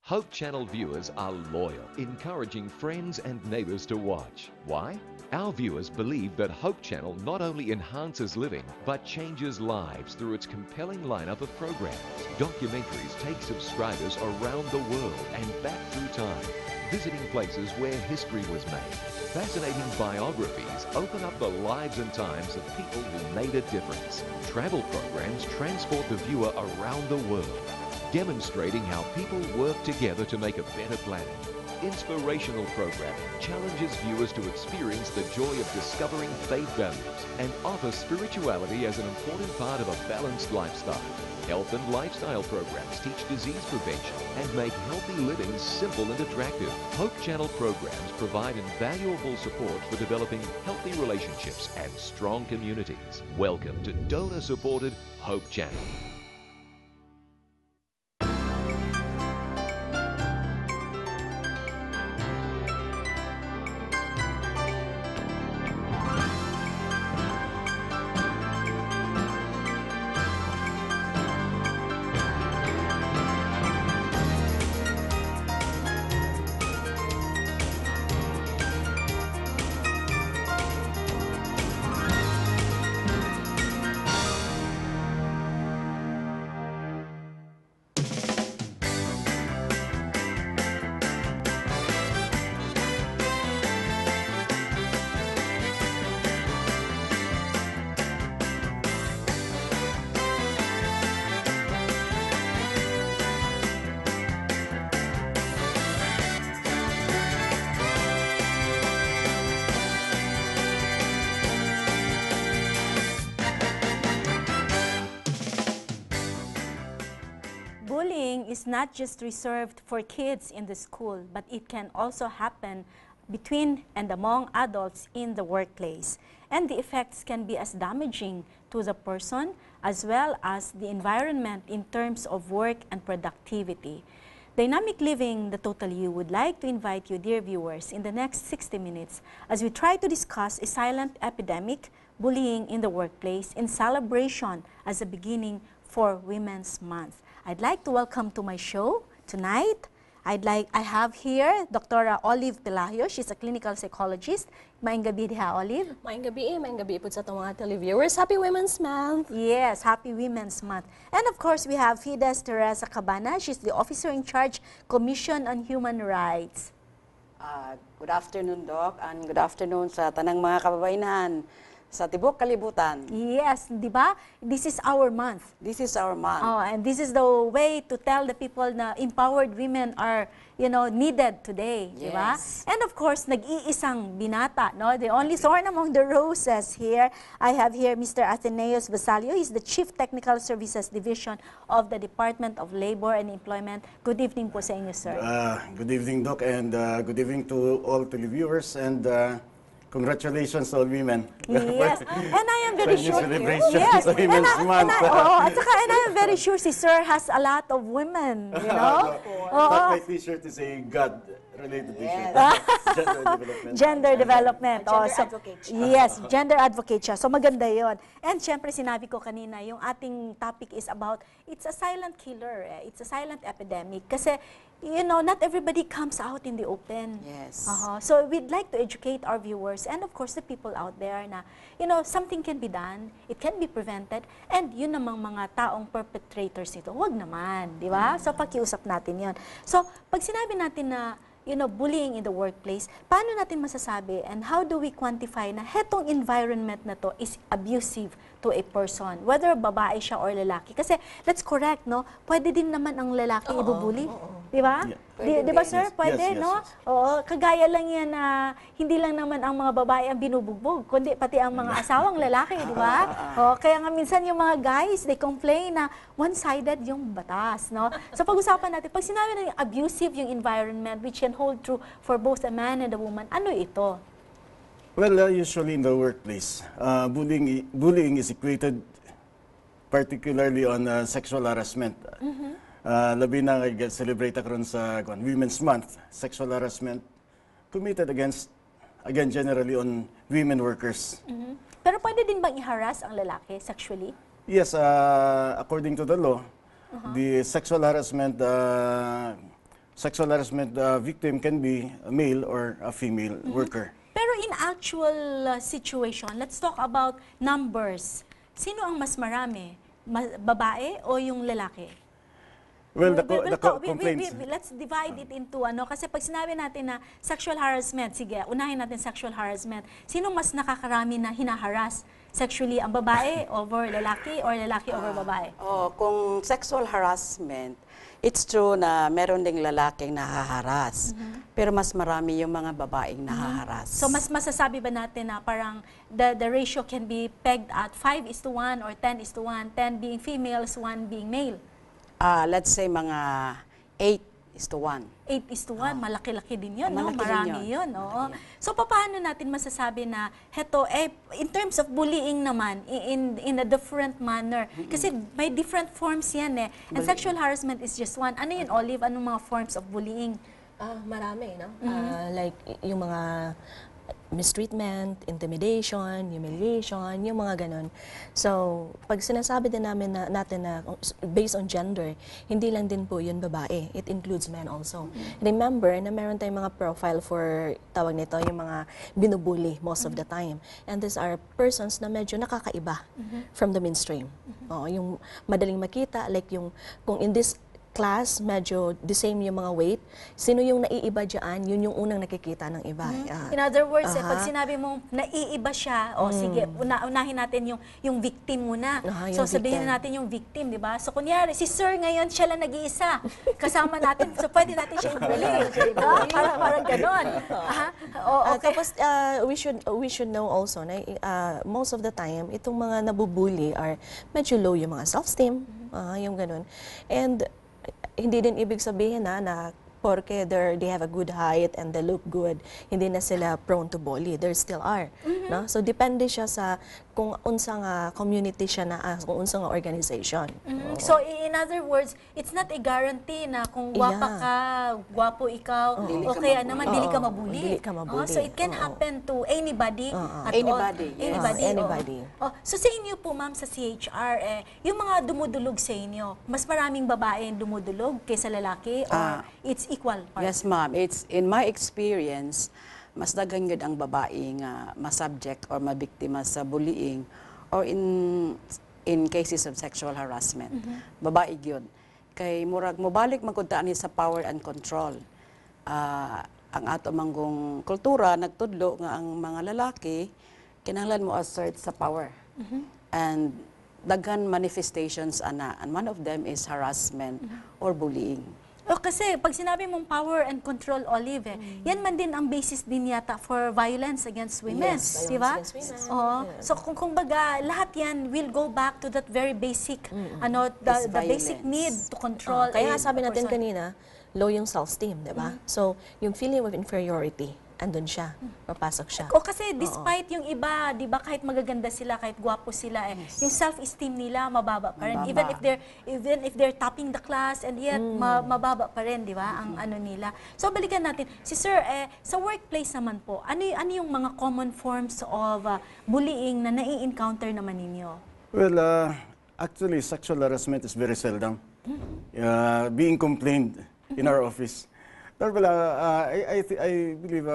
Hope Channel viewers are loyal, encouraging friends and neighbors to watch. Why? Our viewers believe that Hope Channel not only enhances living, but changes lives through its compelling lineup of programs. Documentaries take subscribers around the world and back through time, visiting places where history was made. Fascinating biographies open up the lives and times of people who made a difference. Travel programs transport the viewer around the world, demonstrating how people work together to make a better planet. Inspirational programming challenges viewers to experience the joy of discovering faith values and offers spirituality as an important part of a balanced lifestyle. Health and lifestyle programs teach disease prevention and make healthy living simple and attractive. Hope Channel programs provide invaluable support for developing healthy relationships and strong communities. Welcome to donor-supported Hope Channel. Bullying is not just reserved for kids in the school, but it can also happen between and among adults in the workplace. And the effects can be as damaging to the person as well as the environment in terms of work and productivity. Dynamic Living, the Total You, would like to invite you, dear viewers, in the next 60 minutes as we try to discuss a silent epidemic, bullying in the workplace, in celebration as a beginning for Women's Month. I'd like to welcome to my show tonight. I have here Dr. Olive Pelayo. She's a clinical psychologist. Maayong gabi diha, Olive. Maayong gabi po sa itong mga televiewers. Happy Women's Month! Yes, Happy Women's Month. And of course, we have Fides Teresa Cabana. She's the officer in charge, Commission on Human Rights. Good afternoon, Doc, and good afternoon sa tanang mga kababayanan sa tibok kalibutan. Yes, di ba? This is our month. This is our month. Oh, and this is the way to tell the people na empowered women are, needed today, Yes. di ba? And of course, nag-iisang binata, no? The only thorn among the roses here. I have here Mr. Atheneus Basalio. He's the Chief Technical Services Division of the Department of Labor and Employment. Good evening po sa inyo, sir. Good evening, Doc, and good evening to all televiewers, and congratulations to all women. Yes, and I am very sure. Yes, and I am very sure si Sir has a lot of women, you know. But my T-shirt is a God-related T-shirt. Gender development. Gender development. Gender advocate siya. Yes, gender advocate siya. So maganda yon. And syempre sinabi ko kanina, yung ating topic is about, it's a silent killer. It's a silent epidemic. Kasi, not everybody comes out in the open. Yes. So we'd like to educate our viewers and of course the people out there na, something can be done, it can be prevented, and yun namang mga taong perpetrators nito, wag naman, di ba? So pakiusap natin yon. So pag sinabi natin na, bullying in the workplace, paano natin masasabi and how do we quantify na hetong environment na to is abusive to a person, whether babae siya or lalaki? Kasi let's correct, no? Pwede din naman ang lalaki ibubully. Di ba? Yeah. Di ba, sir? Yes. Pwede, Yes. no? Oo, kagaya lang yan na hindi lang naman ang mga babae ang binubugbog, kundi pati ang mga asawang lalaki, di ba? Kaya nga minsan yung mga guys, they complain na one-sided yung batas, no? So pag-usapan natin, pag sinabi na yung abusive yung environment, which can hold true for both a man and a woman, ano ito? Well, usually in the workplace, bullying is equated particularly on sexual harassment. Labi na celebrate karon sa Women's Month, sexual harassment committed again generally on women workers. Pero pwede din bang i-harass ang lalaki sexually? Yes, according to the law, the sexual harassment sexual harassment victim can be a male or a female worker. Pero in actual situation, let's talk about numbers. Sino ang mas marami? Babae o yung lalaki? Well, Let's divide it into kasi pag sinabi natin na sexual harassment, sige, unahin natin sexual harassment. Sino mas nakakarami na hinaharas sexually, ang babae over lalaki or lalaki over babae? Kung sexual harassment, it's true na meron ding lalaking nahaharas. Pero mas marami yung mga babaeng nahaharas. So mas masasabi ba natin na parang the ratio can be pegged at 5:1 or 10:1, 10 being females, 1 being male? Let's say mga 8:1. 8:1, malaki-laki din yun, no? Malaki din Marami yun. yun, oo. So, paano natin masasabi na, heto, in terms of bullying naman, in a different manner, kasi may different forms yan eh. And sexual harassment is just one. Ano yun, Olive? Anong mga forms of bullying? Marami, no? Like, yung mga mistreatment, intimidation, humiliation, yung mga ganon. So, pag sinasabi din natin na based on gender, hindi lang din po yun babae. It includes men also. Remember na meron tayong mga profile for, tawag nito, yung mga binubully most of the time. And these are persons na medyo nakakaiba from the mainstream. Yung madaling makita, like yung, kung in this class, medyo the same yung mga weight. Sino yung naiiba dyan, yun yung unang nakikita ng iba. In other words, pag sinabi mong naiiba siya, sige, unahin natin yung victim muna. So sabihin natin yung victim, di ba? So kunyari, si Sir ngayon, siya lang nag-iisa. Kasama natin, so pwede natin siya i-bully. Parang ganon. Okay. Tapos, we should know also na most of the time, itong mga nabubully are medyo low yung mga self-esteem, yung ganon. And hindi din ibig sabihin na porque they have a good height and they look good, hindi na sila prone to bully. There still are. No? So, depende siya sa kung unsang community siya kung unsang organization. So, in other words, it's not a guarantee na kung gwapa ka, gwapo ikaw, okay naman, dili ka mabuli. Dili ka mabuli. So, it can happen to anybody at Anybody. all. Anybody. So, sa inyo po, ma'am, sa CHR, yung mga dumudulog sa inyo, mas maraming babae yung dumudulog kaysa lalaki or it's equal part? Yes, ma'am. It's in my experience, mas daghan gyud ang babae nga ma-subject or mabiktima sa bullying or in cases of sexual harassment. Babae gyud. Kay murag mobalik magkuntaan ni sa power and control. Ang ato manggong kultura nagtudlo nga ang mga lalaki kinahanglan mo assert sa power. And daghan manifestations ana, and one of them is harassment or bullying. Kasi pag sinabi mong power and control, Olive, yan man din ang basis din yata for violence against women, Yes, di ba? violence against women. So kung baga, lahat yan will go back to that very basic, the basic need to control. Kaya nga sabi a natin person. kanina, low yung self-esteem, di ba? So, yung feeling of inferiority, andun siya, papasok siya. Kasi despite yung iba, di ba, kahit magaganda sila, kahit gwapo sila, yung self-esteem nila mababa pa rin. Mababa. Even if they're topping the class and yet mababa pa rin, di ba, ang ano nila. So balikan natin. Si Sir, sa workplace naman po, ano yung mga common forms of bullying na nai-encounter naman ninyo? Well, actually, sexual harassment is very seldom being complained in our office. But I believe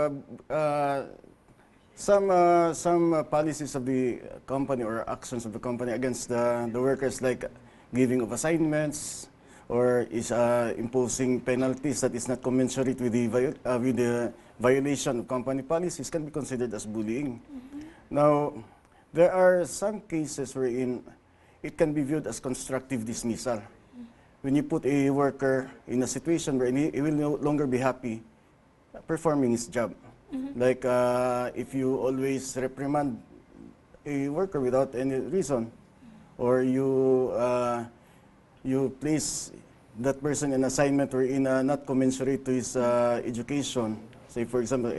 some policies of the company or actions of the company against the workers, like giving of assignments or is imposing penalties that is not commensurate with the violation of company policies, can be considered as bullying. Now, there are some cases wherein it can be viewed as constructive dismissal. When you put a worker in a situation where he will no longer be happy performing his job. Like if you always reprimand a worker without any reason, or you place that person in assignment wherein not commensurate to his education. Say for example,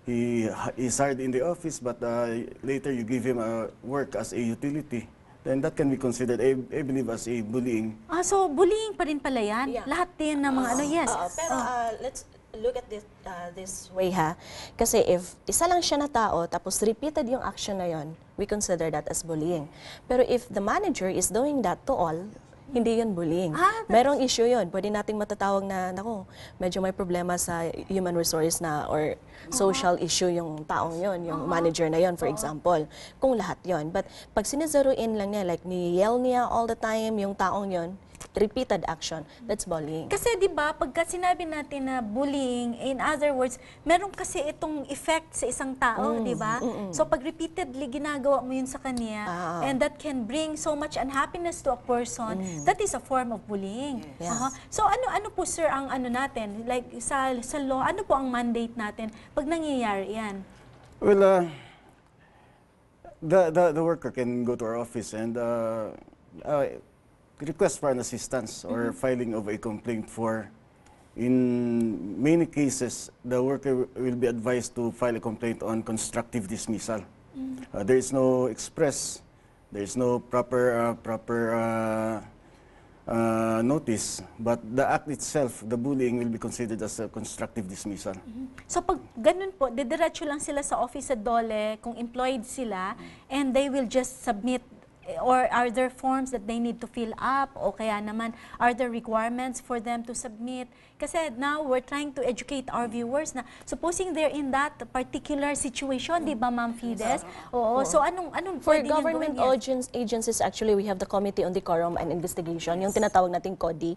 he is hired in the office, but later you give him work as a utility. Then that can be considered, I believe, as a bullying. So bullying pa rin pala yan? Yeah. Lahat din ng mga yes. Pero let's look at this way Kasi if isa lang siya na tao, tapos repeated yung action na yon, we consider that as bullying. Pero if the manager is doing that to all, Hindi yun bullying. Merong issue yun. Pwede nating matatawag na, nako, medyo may problema sa human resource na or social issue yung taong yun, yung manager na yun, for example. Kung lahat yun. But pag sinazero-in lang niya, like ni-yell niya all the time yung taong yun, repeated action, that's bullying. Kasi 'di ba, pagka sinabi natin na bullying, in other words, meron kasi itong effect sa isang tao, 'di ba? So pag repeatedly ginagawa mo 'yun sa kanya, and that can bring so much unhappiness to a person, that is a form of bullying. Yes. So ano po sir ang ano natin, like sa law, ano po ang mandate natin pag nangyayari 'yan? Well, the worker can go to our office and request for an assistance or filing of a complaint for. In many cases, the worker will be advised to file a complaint on constructive dismissal. There is no express, there is no proper notice, but the act itself, the bullying, will be considered as a constructive dismissal. So pag ganun po, didiretso lang sila sa office sa DOLE kung employed sila, and they will just submit, or are there forms that they need to fill up, o kaya naman are there requirements for them to submit? Kasi now we're trying to educate our viewers na supposing they're in that particular situation, di ba Ma'am Fides? Oo. So anong For pwede niyong government gawin? agencies, actually, we have the Committee on Decorum and Investigation, yung tinatawag nating CODI.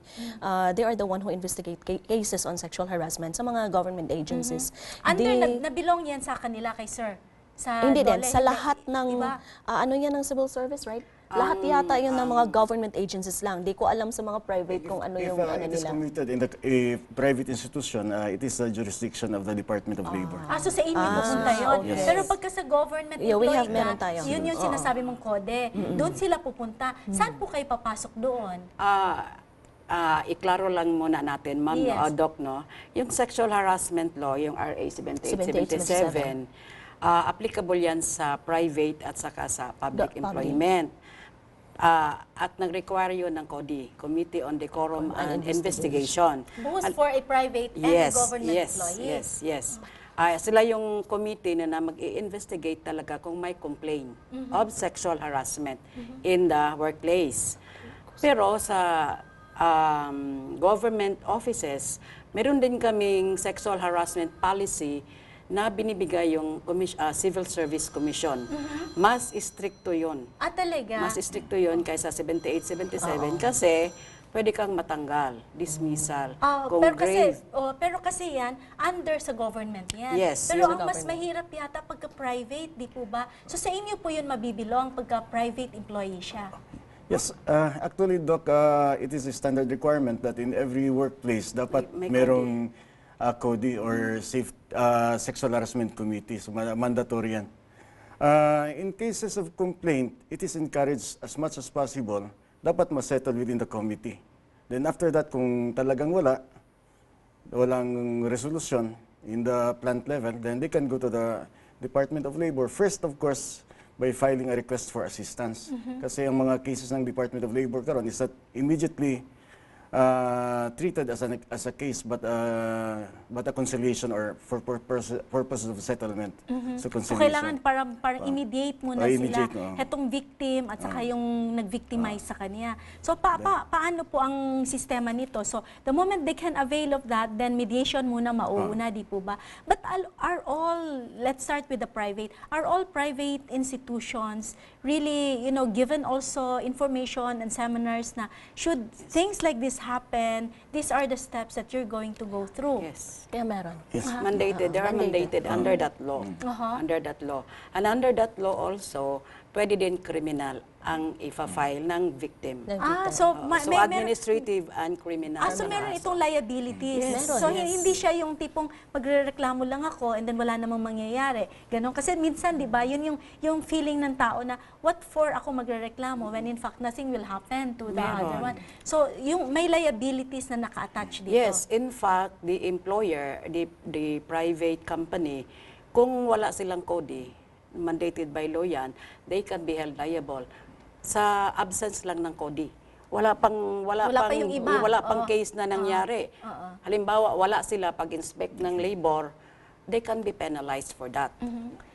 They are the one who investigate cases on sexual harassment sa mga government agencies. Nabilong yan sa kanila kay Sir? Sa Hindi din, DOLE? sa lahat ng, Iba? ano yan ng civil service, right? Lahat yata yun ng mga government agencies lang. Di ko alam sa mga private kung ano yung ano It is nila. committed in a private institution, it is the jurisdiction of the Department of Labor. So sa inyo pupunta yun. okay. Pero pagka sa government Yeah, we have- employee meron ka, tayo. yun yung sinasabi mong kode. Doon sila pupunta. Saan po kayo papasok doon? Iklaro lang muna natin, Ma'am, Yes. Doc, no? Yung sexual harassment law, yung RA 7877, applicable yan sa private at saka sa public Public. employment. At nag-require yun ng CODI, Committee on Decorum and Investigation. Both for a private and a government employee. Yes. Sila yung committee na mag-i-investigate talaga kung may complaint of sexual harassment in the workplace. Pero sa government offices, meron din kaming sexual harassment policy na binibigay yung Civil Service Commission. Mas stricto yun. Talaga? Mas stricto yun kaysa 78-77 kasi pwede kang matanggal, dismissal, kung grave. Pero kasi yan, under sa government yan. Yes, Pero yun ang mas mahirap yata pagka-private, di po ba? So sa inyo po yun mabibilong pagka-private employee siya? Yes, actually, Doc, it is a standard requirement that in every workplace dapat May merong CODI or Sexual Harassment Committee. So mandatory yan. In cases of complaint, it is encouraged as much as possible, dapat ma-settle within the committee. Then after that, kung talagang walang resolution in the plant level, then they can go to the Department of Labor. First, of course, by filing a request for assistance. Kasi ang mga cases ng Department of Labor karon is that immediately treated as a case but a conciliation or for purposes of settlement. So So conciliation. kailangan parang immediate muna immediate, sila, etong victim at saka yung nag-victimize sa kanya. So paano po ang sistema nito? So the moment they can avail of that, then mediation muna mauuna, di po ba? But let's start with the private, are all private institutions really, given also information and seminars na should things like this happen, these are the steps that you're going to go through? Yes. Kaya meron. Yes. Mandated. They are mandated under that law. Under that law. And under that law also, pwede din criminal ang ifa-file ng victim. So So administrative and criminal. So meron itong liabilities. Yes. So Meron, yes. hindi siya yung tipong magrereklamo lang ako and then wala namang mangyayari. Ganon. Kasi minsan, di ba, yun yung feeling ng tao na what for ako magrereklamo when in fact nothing will happen to the other one. So yung may liabilities na naka-attach dito. Yes, in fact, the employer, the private company, kung wala silang CODI, mandated by law yan, they can be held liable sa absence lang ng CODI. Wala pa yung iba. Wala pang case na nangyari. Halimbawa, wala sila pag-inspect ng labor, they can be penalized for that.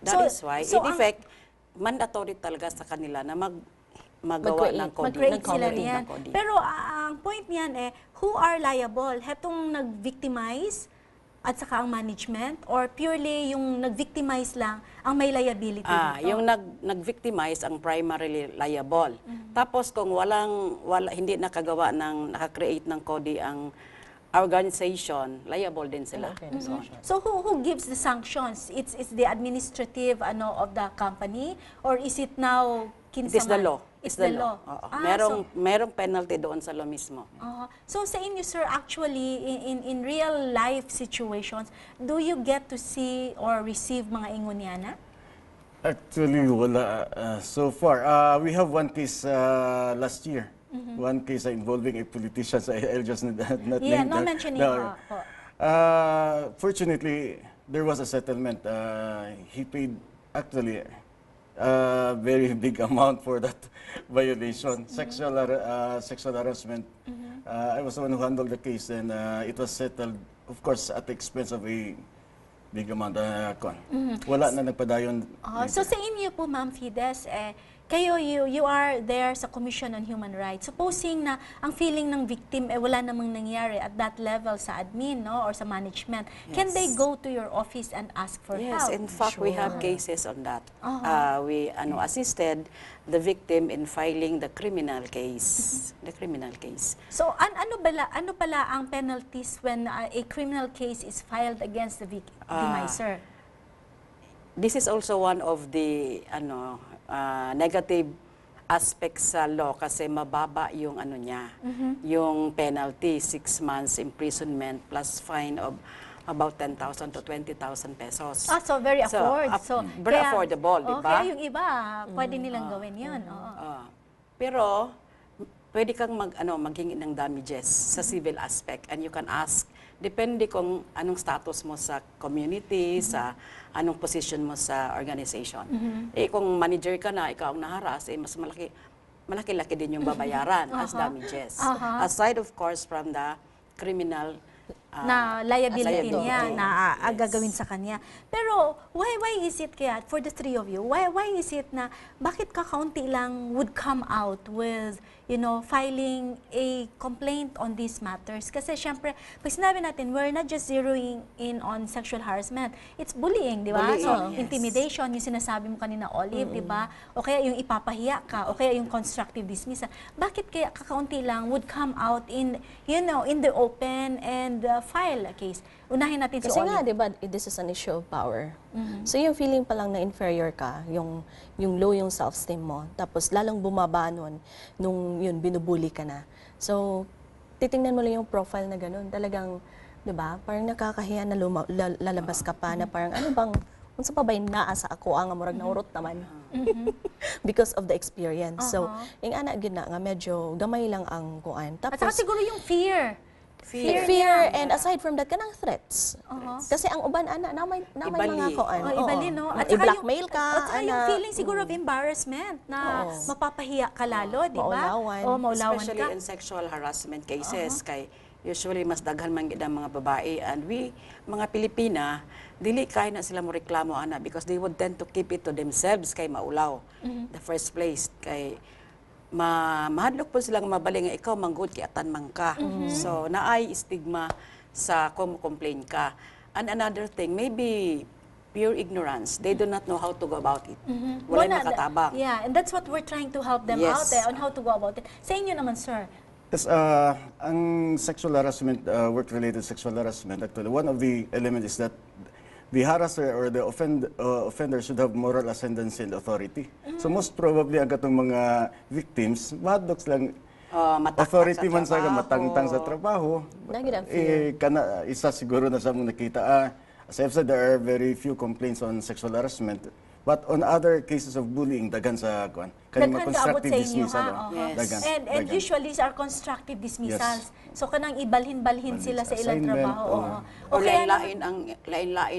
That is why, in effect, mandatory talaga sa kanila na magawa ng coding. Mag-create ng sila coding, niyan. ng coding. Pero ang point niyan who are liable? Hetong nag-victimize at saka ang management, or purely yung nag-victimize lang ang may liability dito? Yung nag-victimize ang primarily liable. Tapos kung hindi naka-create ng coding ang organization, liable din sila. So who gives the sanctions? It's the administrative of the company, or is it now kinsa It is the man? law. It's the law. Oo. So, merong penalty doon sa law mismo. so sa inyo, sir, actually, in real life situations, do you get to see or receive mga ingunyana? Actually, wala. So far, we have one case last year. One case involving a politician. So I'll just not name No that. mentioning po. Fortunately, there was a settlement. He paid actually a very big amount for that violation, sexual harassment. I was the one who handled the case, and it was settled, of course, at the expense of a big amount. Wala na nagpadayon. So sa inyo po, Ma'am Fides, kayo, you are there sa Commission on Human Rights. Supposing na ang feeling ng victim wala namang nangyari at that level sa admin, no, or sa management, can they go to your office and ask for Yes, help? in fact, we have cases on that. We assisted the victim in filing the criminal case. The criminal case. So ano pala ang penalties when a criminal case is filed against the victimizer? This is also one of the negative aspects sa law kasi mababa yung yung penalty, 6 months imprisonment plus fine of about 10,000 to 20,000 pesos. So very Very affordable, di ba? Kaya yung iba, pwede nilang gawin yun. Pero pwede kang maghingi ng damages sa civil aspect, and you can ask, depende kung anong status mo sa community, sa anong position mo sa organization. Kung manager ka na, ikaw ang naharas, mas malaki-laki din yung babayaran as damages. Aside, of course, from the criminal na liability niya na gagawin sa kanya. Pero why is it kaya, for the three of you, why is it na bakit kakaunti lang would come out with filing a complaint on these matters? Kasi syempre, pag sinabi natin, we're not just zeroing in on sexual harassment, it's bullying, di ba? So, intimidation, yung sinasabi mo kanina, Olive, di ba? O kaya yung ipapahiya ka, o kaya yung constructive dismissal. Bakit kaya kakaunti lang would come out in the open and file a case? Unahin natin si Kasi Olive. nga, di ba, this is an issue of power. So yung feeling pa lang na inferior ka, yung low yung self-esteem mo, tapos lalong bumaba nun, nung yun, binubuli ka na. So, titingnan mo lang yung profile na ganun. Talagang, di ba, parang nakakahiya na lalabas ka pa na parang, ano bang, kung sa pa ba yung naasa ako, ang amurag na urot naman. Because of the experience. So, yung anak yun na nga, medyo gamay lang ang kuan. At saka siguro yung fear. Fear, and aside from that, kanang threats. Kasi ang uban, namay mga kuan. Ibali, no? At saka i-blackmail ka. At saka yung feeling siguro of embarrassment na mapapahiya ka lalo, di ba? Maulawan ka. Especially in sexual harassment cases, kay usually mas daghan man gid ang mga babae, and we, mga Pilipina, dili kay na sila mo reklamo because they would tend to keep it to themselves kay maulaw. The first place, kay mahadlok po silang mabaling nga ikaw manggod kay atan man ka. So naay stigma sa kung complain ka. And another thing, maybe pure ignorance. They do not know how to go about it. Walay makatabang. Yeah, and that's what we're trying to help them out on how to go about it. Sa inyo naman, sir. Yes, ang sexual harassment, work-related sexual harassment, actually, one of the elements is that the harasser or the offender should have moral ascendancy and authority. So most probably, ang katong mga victims, maddox lang authority man sa matangtang sa trabaho. Isa siguro na sa mong nakita. As I've said, there are very few complaints on sexual harassment. But on other cases of bullying, dagan sa kuan. Kanang constructive dismissal. And usually these are constructive dismissals. So kanang ibalhin-balhin sila sa ilang trabaho. O lain-lain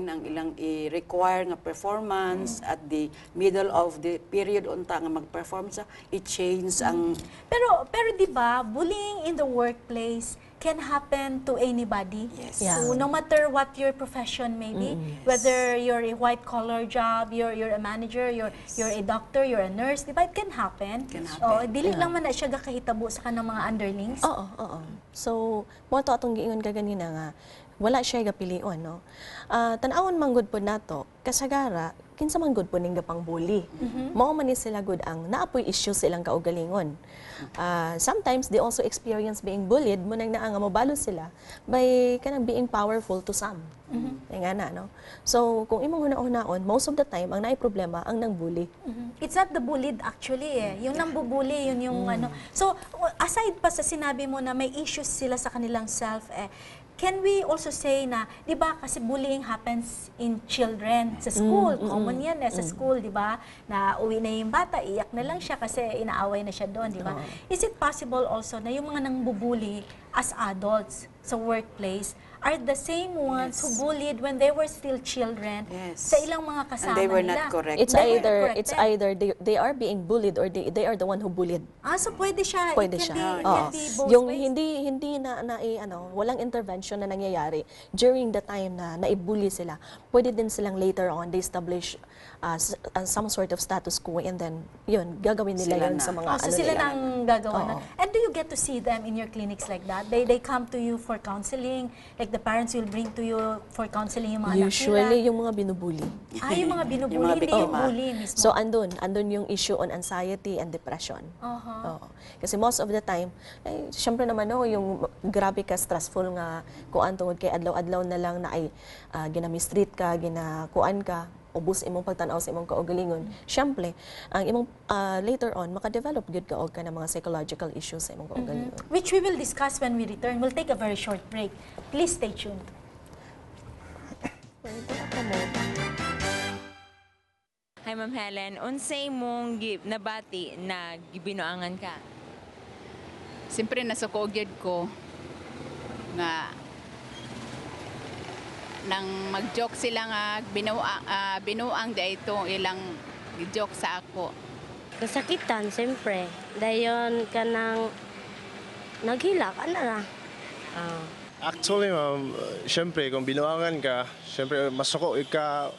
ang ilang i-require nga performance at the middle of the period unta nga mag-perform sa i-change ang Pero di ba, bullying in the workplace can happen to anybody. Yes. Yeah. So no matter what your profession may be, whether you're a white-collar job, you're a manager, you're a doctor, you're a nurse, di ba? It can happen. Can happen. Dili lang man na siya gakahitabo sa kanang mga underlings. Oo. So, mo to atong giingon ka ganina nga, wala siya gapilion, no? Tan-awon man gud pod nato, kasagara, kinsa man gud po ning gapang bully. Mao man ni sila gud ang naapoy issues silang kaugalingon. Sometimes they also experience being bullied mo nang naa nga mobalo sila by kanang being powerful to some. Nga na, no? So, kung imong hunahon, most of the time ang naay problema ang nang bully. It's not the bullied actually Yung nambubuli, yun yung ano. So, aside pa sa sinabi mo na may issues sila sa kanilang self, can we also say na, di ba, kasi bullying happens in children sa school. Common yan sa school, di ba? Na uwi na yung bata, iyak na lang siya kasi inaaway na siya doon, di ba? Is it possible also na yung mga nangbubuli as adults sa workplace are the same ones who bullied when they were still children sa ilang mga kasama And they were nila? not correct. It's They were either corrected. they are being bullied or they are the one who bullied. So pwede siya. Pwede It can siya. be, it can be both Yung ways. hindi walang intervention na nangyayari during the time na naibully sila. Pwede din silang later on they establish some sort of status quo and then yun gagawin nila Sila yun na. sa mga So sila nila. nang gagawa na. Oo. And do you get to see them in your clinics like that? They come to you for counseling? Like the parents will bring to you for counseling yung mga anak Usually nila? yung mga binubully. Yung mga binubuli, Yung mga hindi yung biktima. bully mismo. So andun yung issue on anxiety and depression. Oo. Kasi most of the time, syempre naman yung grabe ka stressful nga kuan tungod kay adlaw-adlaw na lang na ay ginamistreat ka, ginakuan ka, ubos imong pagtanaw sa imong kaugalingon. Syempre, ang imong later on maka-develop good ka og ka ng mga psychological issues sa imong kaugalingon. Which we will discuss when we return. We'll take a very short break. Please stay tuned. Hi Ma'am Helen, unsay mong nabati na gibinuangan ka? Siyempre nasuko gyud ko nga nang mag-joke sila nga binuang dayto ilang joke sa ako. Kasakitan, siyempre. Dayon ka nang naghila ka na lang. Actually, ma'am, syempre, kung binuangan ka, syempre, masuko ka,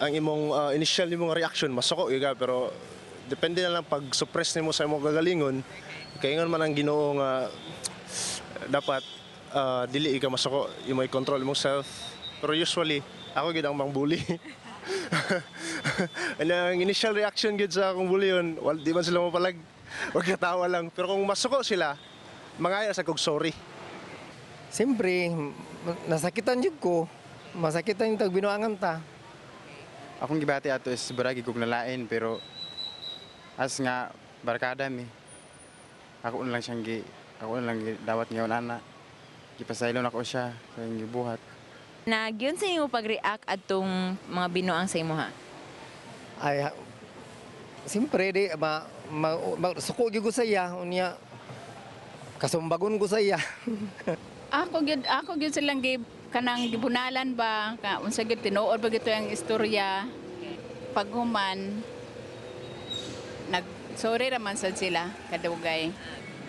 ang imong initial imong reaction, masuko ka, pero depende na lang pag-suppress nimo sa imong gagalingon, kaingon man ang Ginoo nga dapat dili ka masuko, imong i-control imong self. Pero usually, ako gid ang mangbuli. And ang initial reaction gid sa akong bully yun, di man sila mapalag, wag katawa lang. Pero kung masuko sila, mangaya sa kog sorry. Siyempre, nasakitan yun ko. Masakitan yung tagbinuangan ta. Akong gibati ato is baragi kog nalain pero as nga barkada mi. Ako na lang dawat ngayon ana. Gipasaylon ako siya sa gibuhat. Nagyun sa imo pag-react atong mga binuang sa imo ha? Ay, siyempre, suko yun ko sa iya. Unya, kasumbagon ko sa iya. Ako gyud silang kanang gibunalan ba ka unsa gyud tinuod ba gito ang istorya paghuman sorry raman sad sila kadugay.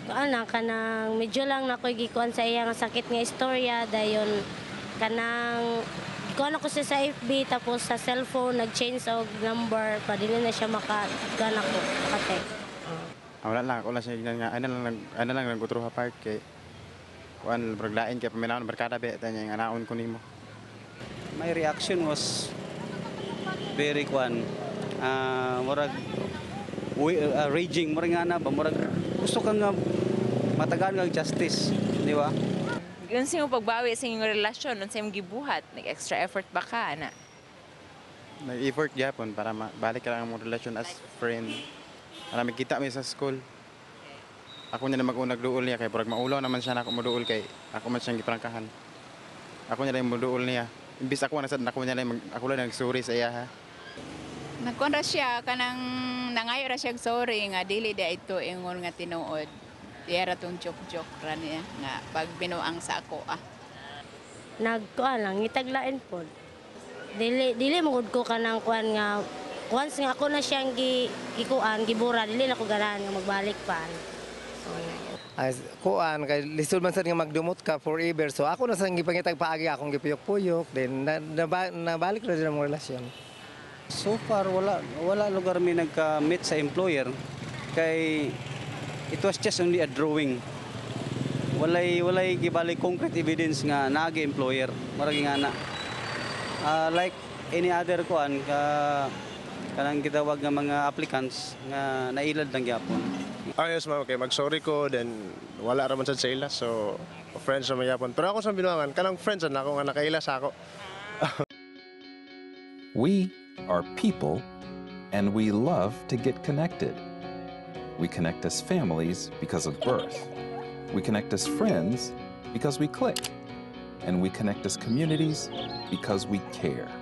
Kanang medyo lang na ko gikuan sa iya nga sakit nga istorya dayon kanang gikuan ako siya sa FB tapos sa cellphone nag-change og number pa dili na siya makagana ko maka-text. Wala lang ako lang siya nga ana lang nagutruha park kay kuan braglain kay paminaon barkada be tanya nga naon ko nimo. My reaction was very murag raging murag nga na ba murag gusto ka nga matagaan nga justice, di ba? Yun sa imo pagbawi sa inyong relasyon, unsa imong gibuhat? Nag-extra effort ba ka ana? Nag-effort gyapon para balik ka lang ang relasyon as friend. Ana magkita mi sa school. Ako niya na mag-unag duol niya kay purag maulaw naman siya na ako moduol kay ako man siyang giprangkahan. Ako niya lang moduol niya. Imbis ako na sad ako niya lang ako lang nag-sorry sa iya ha. Nagkuan ra siya kanang nangayo ra siya sorry nga dili da ito ingon nga tinuod. Diya ra tong joke ra niya nga pag binuang sa ako Nagkuan lang itaglain pod. Dili mo gud ko kanang kuan nga once nga ako na siyang gikuan gibura dili na ko ganahan nga magbalik pa. Ay, kuan kay lisod man sad nga magdumot ka forever. So ako na sang gipangitag paagi akong gipuyok-puyok, then nabalik na din ang mga relasyon. So far, wala lugar may nagka-meet sa employer. Kay it was just only a drawing. Walay gibalik concrete evidence nga naagi employer. Maragi nga na. Like any other kuan kanang gitawag nga mga applicants nga nailad lang gyapon. Ayos ma'am, okay, mag-sorry ko, then wala raman sad sa ila, so friends naman yapon. Pero ako sa binuangan, kanang friends na ako nga nakaila sa ako. We are people, and we love to get connected. We connect as families because of birth. We connect as friends because we click. And we connect as communities because we care.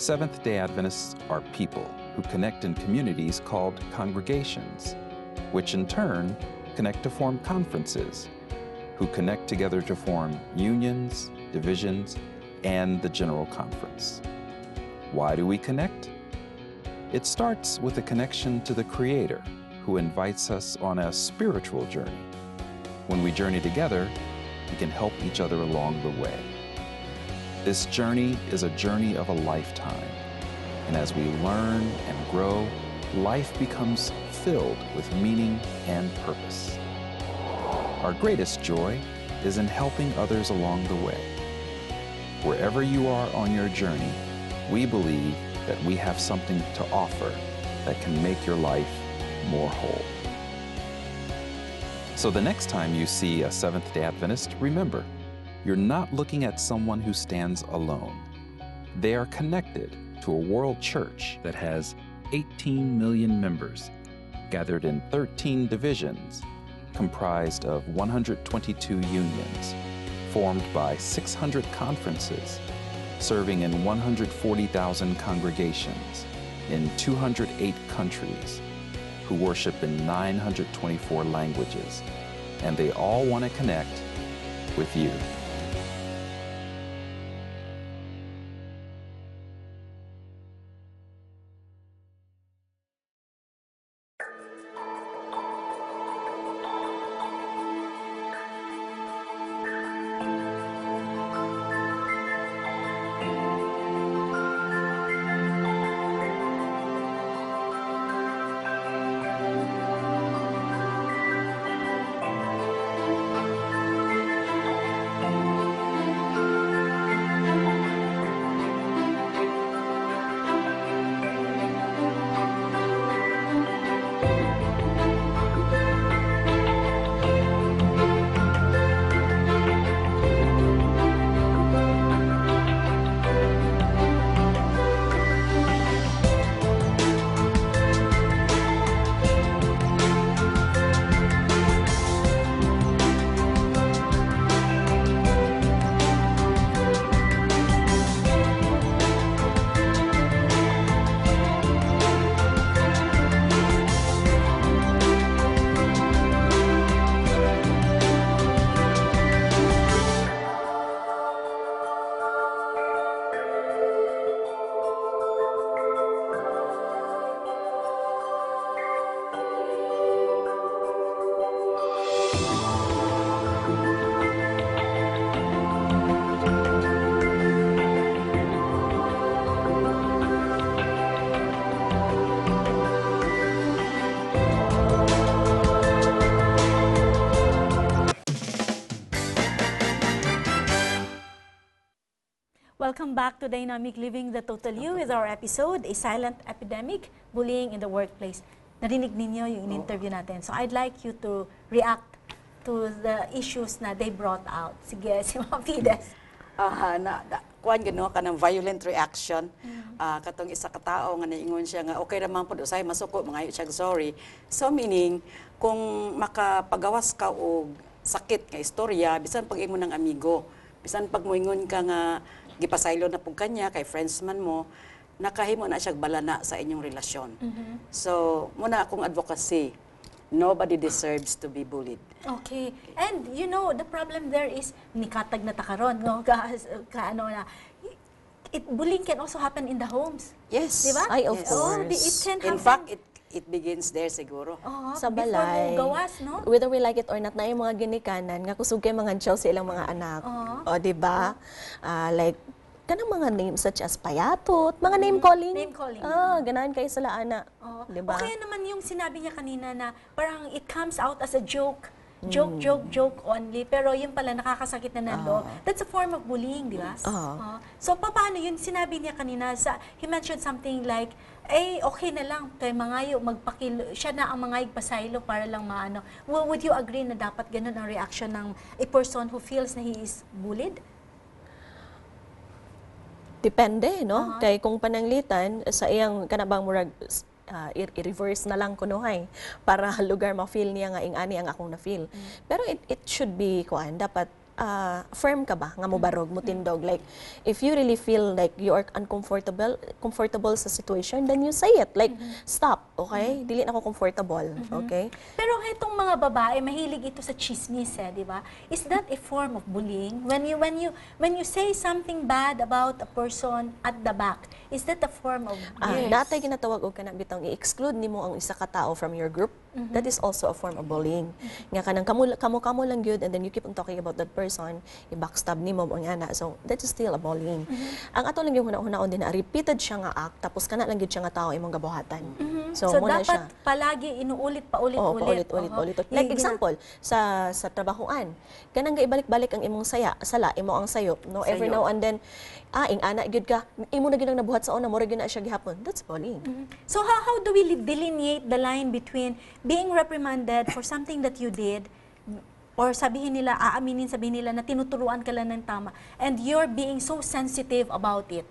Seventh-day Adventists are people who connect in communities called congregations, which in turn connect to form conferences, who connect together to form unions, divisions, and the General Conference. Why do we connect? It starts with a connection to the Creator, who invites us on a spiritual journey. When we journey together, we can help each other along the way. This journey is a journey of a lifetime, and as we learn and grow, life becomes filled with meaning and purpose. Our greatest joy is in helping others along the way. Wherever you are on your journey, we believe that we have something to offer that can make your life more whole. So the next time you see a Seventh-day Adventist, remember, you're not looking at someone who stands alone. They are connected to a world church that has 18 million members, gathered in 13 divisions, comprised of 122 unions, formed by 600 conferences, serving in 140,000 congregations in 208 countries, who worship in 924 languages, and they all want to connect with you. Welcome back to Dynamic Living the Total You with our episode, A Silent Epidemic, Bullying in the Workplace. Narinig ninyo yung in-interview natin. So I'd like you to react to the issues na they brought out. Sige, si Ma'am Fides. Kuan gano kanang violent reaction. Katong isa ka tawo nga niingon siya nga okay ra man pud usay masuko mangayo siya sorry. So meaning kung makapagawas ka og sakit nga istorya bisan pag imo ng amigo, bisan pag moingon ka nga gipasaylo na pug kanya kay friends man mo, nakahimo na siya balana sa inyong relasyon. So muna akong advocacy, nobody deserves to be bullied. Okay. And you know, the problem there is nikatag na takaron, no? Bullying can also happen in the homes. Yes. Diba? Ay, of course. It can happen. In fact, it begins there siguro. Sa before balay. mo gawas, no? Whether we like it or not, na yung mga ginikanan, nga kusog kay mga Chelsea ilang mga anak. O, di ba? Like, kanang mga names such as payatot, mga name calling. Name calling. Ganahan kayo sila ana. Di ba? O kaya naman yung sinabi niya kanina na parang it comes out as a joke. Joke only. Pero yun pala nakakasakit na nalo. That's a form of bullying, di ba? So, paano yun? Sinabi niya kanina, he mentioned something like, okay na lang, kay mangayo, siya na ang mangayog pasaylo para lang maano. Well, would you agree na dapat ganun ang reaction ng a person who feels na he is bullied? Depende, no? Kay kung pananglitan, sa iyang kanabang murag, i-reverse na lang kunuhay para lugar ma-feel niya nga ingani ang akong na-feel. Pero it should be, dapat firm ka ba nga mo barog mo tindog, like if you really feel like you are comfortable sa situation, then you say it, like stop, okay, dili na ako comfortable, okay. Pero itong mga babae mahilig ito sa chismis, di ba? Is that a form of bullying? When you say something bad about a person at the back, is that a form of bullying? Natay ginatawag og kanang bitang i-exclude nimo ang isa ka tao from your group. That is also a form of bullying. Nga kanang kamo lang gyud, and then you keep on talking about that person, i-backstab nimo mo nga na. So that is still a bullying. Ang ato lang yung hunahon din na repeated siya nga act, tapos kana lang gyud siya nga tao imong gabuhatan. So dapat palagi inuulit paulit-ulit. Like example, sa trabahoan, kanang ibalik-balik ang imong sala, imo ang sayop, no? Every now and then, ing-ana gyud ka, imo na gyud ang nabuhat sa una, mura gyud na siya gihapon. That's bullying. So how do we delineate the line between being reprimanded for something that you did, or sabihin nila na tinuturuan ka lang ng tama, and you're being so sensitive about it?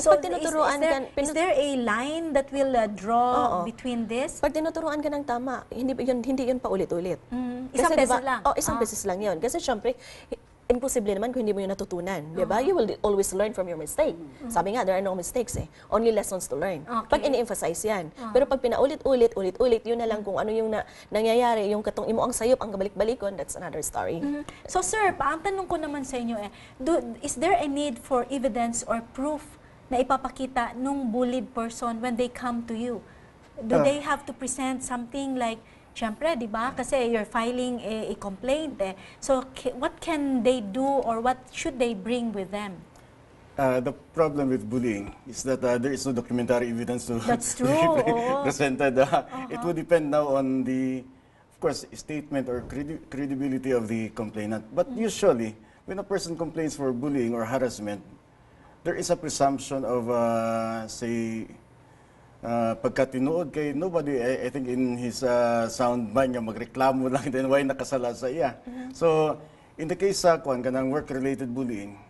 So pag tinuturuan is there a line that will draw between this? Pag tinuturuan ka ng tama, hindi yun paulit-ulit. Isang beses lang? Isang beses lang yun. Kasi syempre, imposible naman kung hindi mo yun natutunan. Diba? You will always learn from your mistake. Sabi nga, there are no mistakes Only lessons to learn. Pag ini-emphasize yan. Pero pag pinaulit-ulit, yun na lang kung ano yung nangyayari, yung katong imo ang sayop, ang kabalik-balikon, that's another story. So sir, ang tanong ko naman sa inyo is there a need for evidence or proof na ipapakita nung bullied person when they come to you? Do they have to present something like, siyempre, di ba? Kasi you're filing a complaint. So, what can they do or what should they bring with them? The problem with bullying is that there is no documentary evidence to That's true. be presented. It would depend now on the, of course, statement or credibility of the complainant. But usually, when a person complains for bullying or harassment, there is a presumption of, say, pagka tinuod kay nobody, I think in his sound mind nga magreklamo lang, then why nakasala sa iya. So, in the case sa kanang work-related bullying,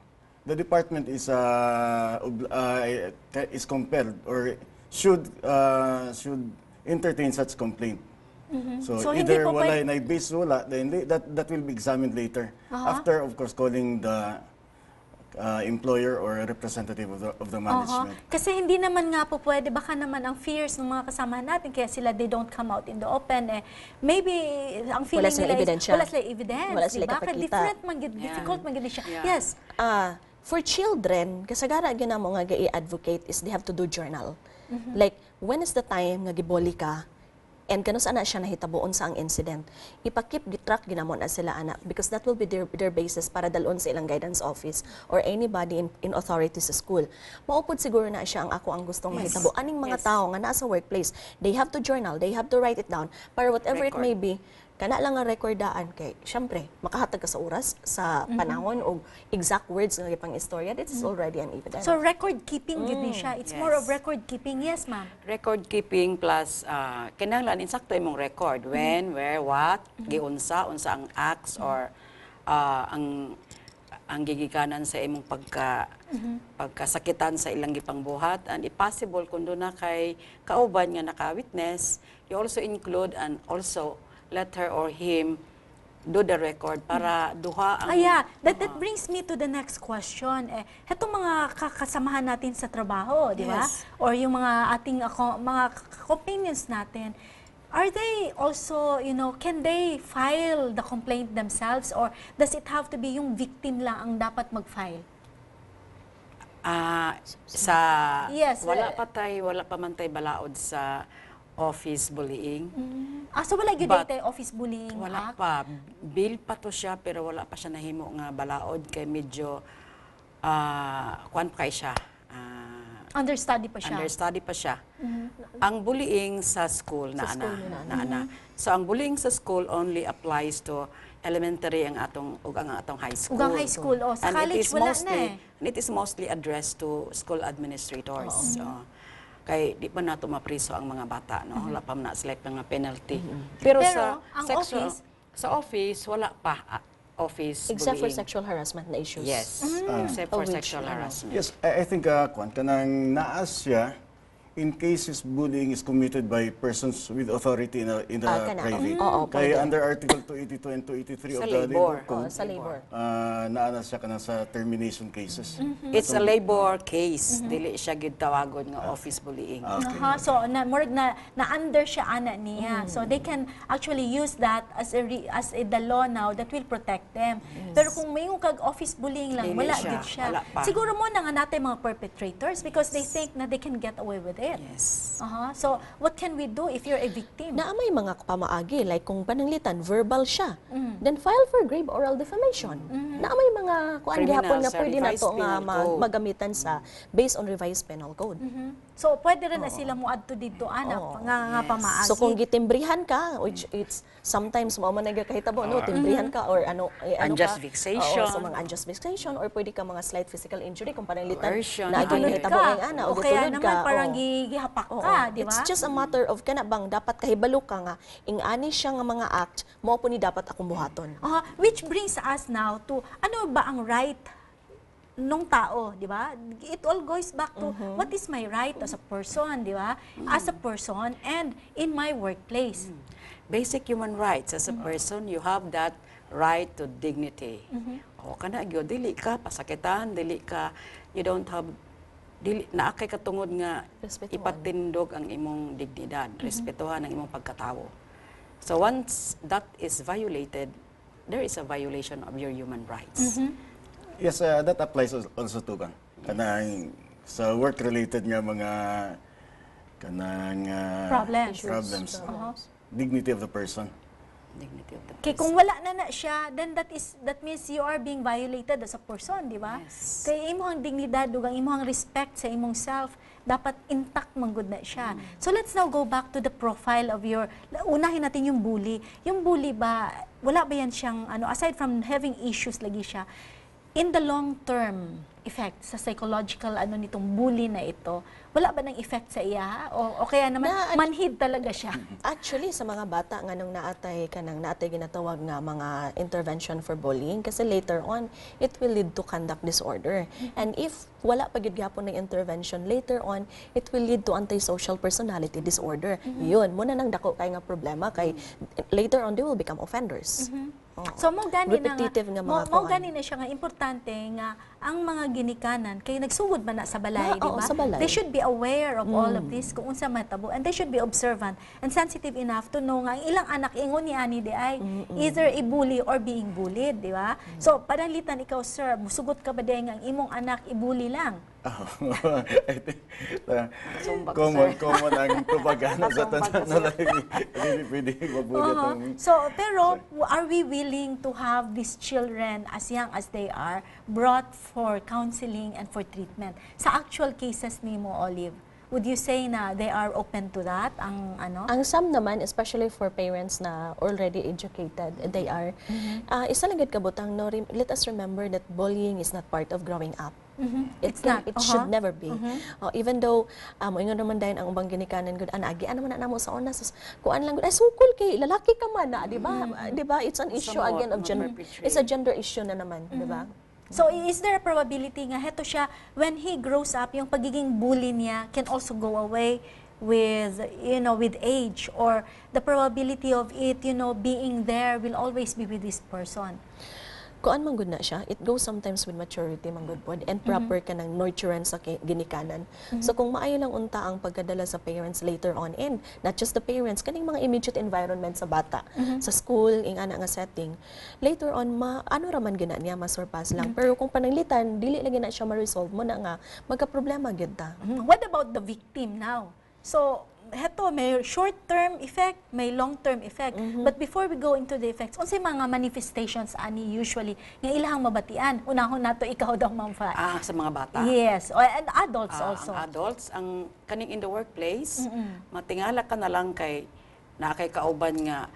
the department is compelled or should entertain such complaint. So either wala na base wala, then that will be examined later. After, of course, calling the employer or representative of the management. Kasi hindi naman nga po pwede, baka naman ang fears ng mga kasamahan natin, kaya sila they don't come out in the open. Maybe ang feeling nila is wala sila evidence, diba? Different difficult man siya. Yes. For children, kasagara ginamo nga i-advocate is they have to do journal. Like, when is the time nga giboli ka, and kano sana siya nahitabuon sa ang incident, ipakip gitrack ginamon as sila anak, because that will be their basis para dalon sa ilang guidance office or anybody in authority sa school. Maupod siguro na siya ang ako ang gustong mahitabo. Aning mga tao nga nasa workplace, they have to journal, they have to write it down para whatever it may be, kana lang ang rekordaan kay syempre makahatag ka sa oras sa panahon o exact words nga gipang istorya. This is already an evidence. So record keeping gid ni siya. It's more of record keeping. Yes, ma'am. Record keeping plus kinahanglan insakto imong record when, where, what, giunsa ang acts or ang gigikanan sa imong pagkasakitan sa ilang gipang buhat, and if possible kung doon na kay kauban nga naka-witness, you also include and also let her or him do the record para duha ang... That brings me to the next question. Hetong mga kasamahan natin sa trabaho, di ba? Or yung mga ating mga companions natin, are they also, can they file the complaint themselves, or does it have to be yung victim lang ang dapat mag-file? Wala pa man tay balaod sa office bullying. So wala gyud But tay office bullying Wala act? pa. Bill pa to siya, pero wala pa siya nahimo nga balaod kay medyo kuan pa kay siya. Understudy pa siya. Understudy pa siya. Ang bullying sa school na school ana. So ang bullying sa school only applies to elementary ang atong high school. Ug ang high school, sa And college wala na eh. And it is mostly addressed to school administrators. So, kay di pa nato mapriso ang mga bata, no? Wala pa na select nga penalty. Pero sa ang office wala pa office Except for bullying. sexual harassment na issues. Yes, except for Of which, sexual harassment. Yes, I think kanang naas siya in cases bullying is committed by persons with authority in the private. Kaya under Article 282 and 283 of the Labor Code, Sa labor. naanas siya kanang sa termination cases. It's a labor case, dili siya gyud tawagon nga office bullying. So na under siya ana niya. So they can actually use that as the law now that will protect them. Pero kung may kag office bullying lang, Dili wala siya, gyud siya. wala pa. Siguro mo na nga natin mga perpetrators because they think na they can get away with it. Yes. So what can we do if you're a victim? Na may mga pamaagi, like kung pananglitan, verbal siya, then file for grave oral defamation. Na may mga kuan Criminal gihapon nga sa pwede na revised to nga penal code. magamitan sa based on revised penal code. So pwede rin na sila muadto dito ana nga pamaagi. So kung gitimbrihan ka, which it's sometimes mo man nagakahitabo no, timbrihan ka or ano Unjust ka, vexation. so mga unjust vexation or pwede ka mga slight physical injury kung pananglitan Coercion. na gihitabo ng ana o o kaya gitulod naman ka. parang oo. gihapak Oo. ka, di ba? It's just a matter of kana bang dapat kahibalo ka nga ing-ani siya nga mga act mo po ni dapat akong buhaton. Which brings us now to ano ba ang right nung tao, di ba? It all goes back to what is my right as a person, di ba? As a person and in my workplace. Basic human rights as a person, you have that right to dignity. O kana gyud dili ka pasakitan, dili ka you don't have dili naakay katungod nga Respetuhan. ipatindog ang imong dignidad, respetuhan ang imong pagkatawo. So once that is violated, there is a violation of your human rights. Yes, that applies also to kanang sa work-related nga mga kanang problems. Dignity of the person. Dignity of the Kaya kung wala na siya, then that means you are being violated as a person, di ba? Yes. Kaya imong dignidad ug ang imong respect sa imong self dapat intact manggod na siya. So let's now go back to the profile of your unahin natin yung bully. Yung bully ba wala ba yan siyang aside from having issues lagi siya in the long term effect sa psychological nitong bully na ito, wala ba ng effect sa iya o kaya naman manhid talaga siya? Actually, sa mga bata nga nung naatay ginatawag nga mga intervention for bullying kasi later on, it will lead to conduct disorder. And if wala pa gyud gyapon ng intervention later on, it will lead to antisocial personality disorder. Yun, muna nang dako kay nga problema kay later on they will become offenders. So mo gani Repetitive nga mga mo gani na siya nga importante nga ang mga ginikanan kay nagsugod man na sa balay, di ba? sa balay. They should be aware of all of this kung unsa matabo and they should be observant and sensitive enough to know nga ang ilang anak ingon ni ani di ay either a bully or being bullied, di ba? So panalitan ikaw sir, musugot ka ba di nga ang imong anak i-bully lang? I think common ang propaganda sa tanan na hindi pwede mabulit ang So, pero are we willing to have these children as young as they are brought for counseling and for treatment? Sa actual cases nimo, Olive, would you say na they are open to that? Ang some naman, especially for parents na already educated, they are. Isa lang gid kabutang no, let us remember that bullying is not part of growing up. It's not. It should never be. Even though ingon naman dayon ang ubang ginikanan gud agi naman na namo sa una kuan lang gud ay sukol kay lalaki ka man na, di ba? Di ba? It's an issue again of gender. It's a gender issue na naman, di ba? So is there a probability nga heto siya when he grows up yung pagiging bully niya can also go away with with age, or the probability of it being there will always be with this person? Kuan man gud na siya, it goes sometimes with maturity man gud pod and proper ka ng nurturance sa ginikanan. So kung maayo lang unta ang pagkadala sa parents later on, and not just the parents, kaning mga immediate environment sa bata, sa school, ing ana nga setting, later on raman gina niya masurpass lang. Pero kung pananglitan, dili lagi na siya ma-resolve mo na nga magka-problema gyud ta. What about the victim now? So, heto may short-term effect, may long-term effect. But before we go into the effects, unsay mga manifestations ani usually nga ilahang mabatian? Unahon nato ikaw daw, Ma'am Fat. Sa mga bata. Yes, and adults also. Ang adults, ang kaning in the workplace, matingala ka na lang kay kauban nga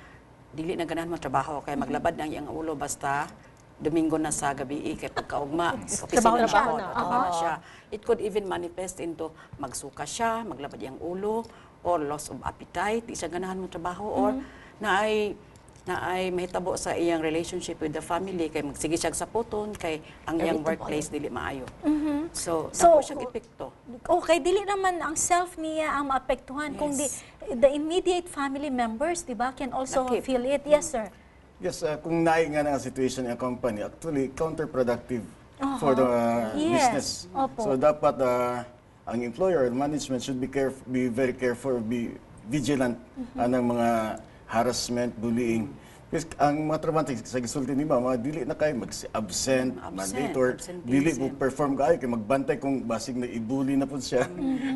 dili na ganahan mo trabaho kay maglabad ng iyang ulo basta Domingo na sa gabi kay pagkaugma Trabaho na siya. It could even manifest into magsuka siya, maglabad iyang ulo, or loss of appetite, di siya ganahan mo trabaho, or naay mahitabo sa iyang relationship with the family, kay magsige siya sa puton, kay ang iyang workplace dili maayo. So dako siyang epekto. Okay, dili naman ang self niya ang maapektuhan, kung the immediate family members, di ba, can also feel it. Yes, sir. Yes, kung naay nga na situation ng company, actually counterproductive for the business. So dapat ang employer or management should be very careful, be vigilant ng mga harassment, bullying. Kasi ang mga trabaho sa gisulti ni mga dili na kayo mag-absent, mandate, or dili mo perform kayo, kaya magbantay kung basig na i-bully na po siya.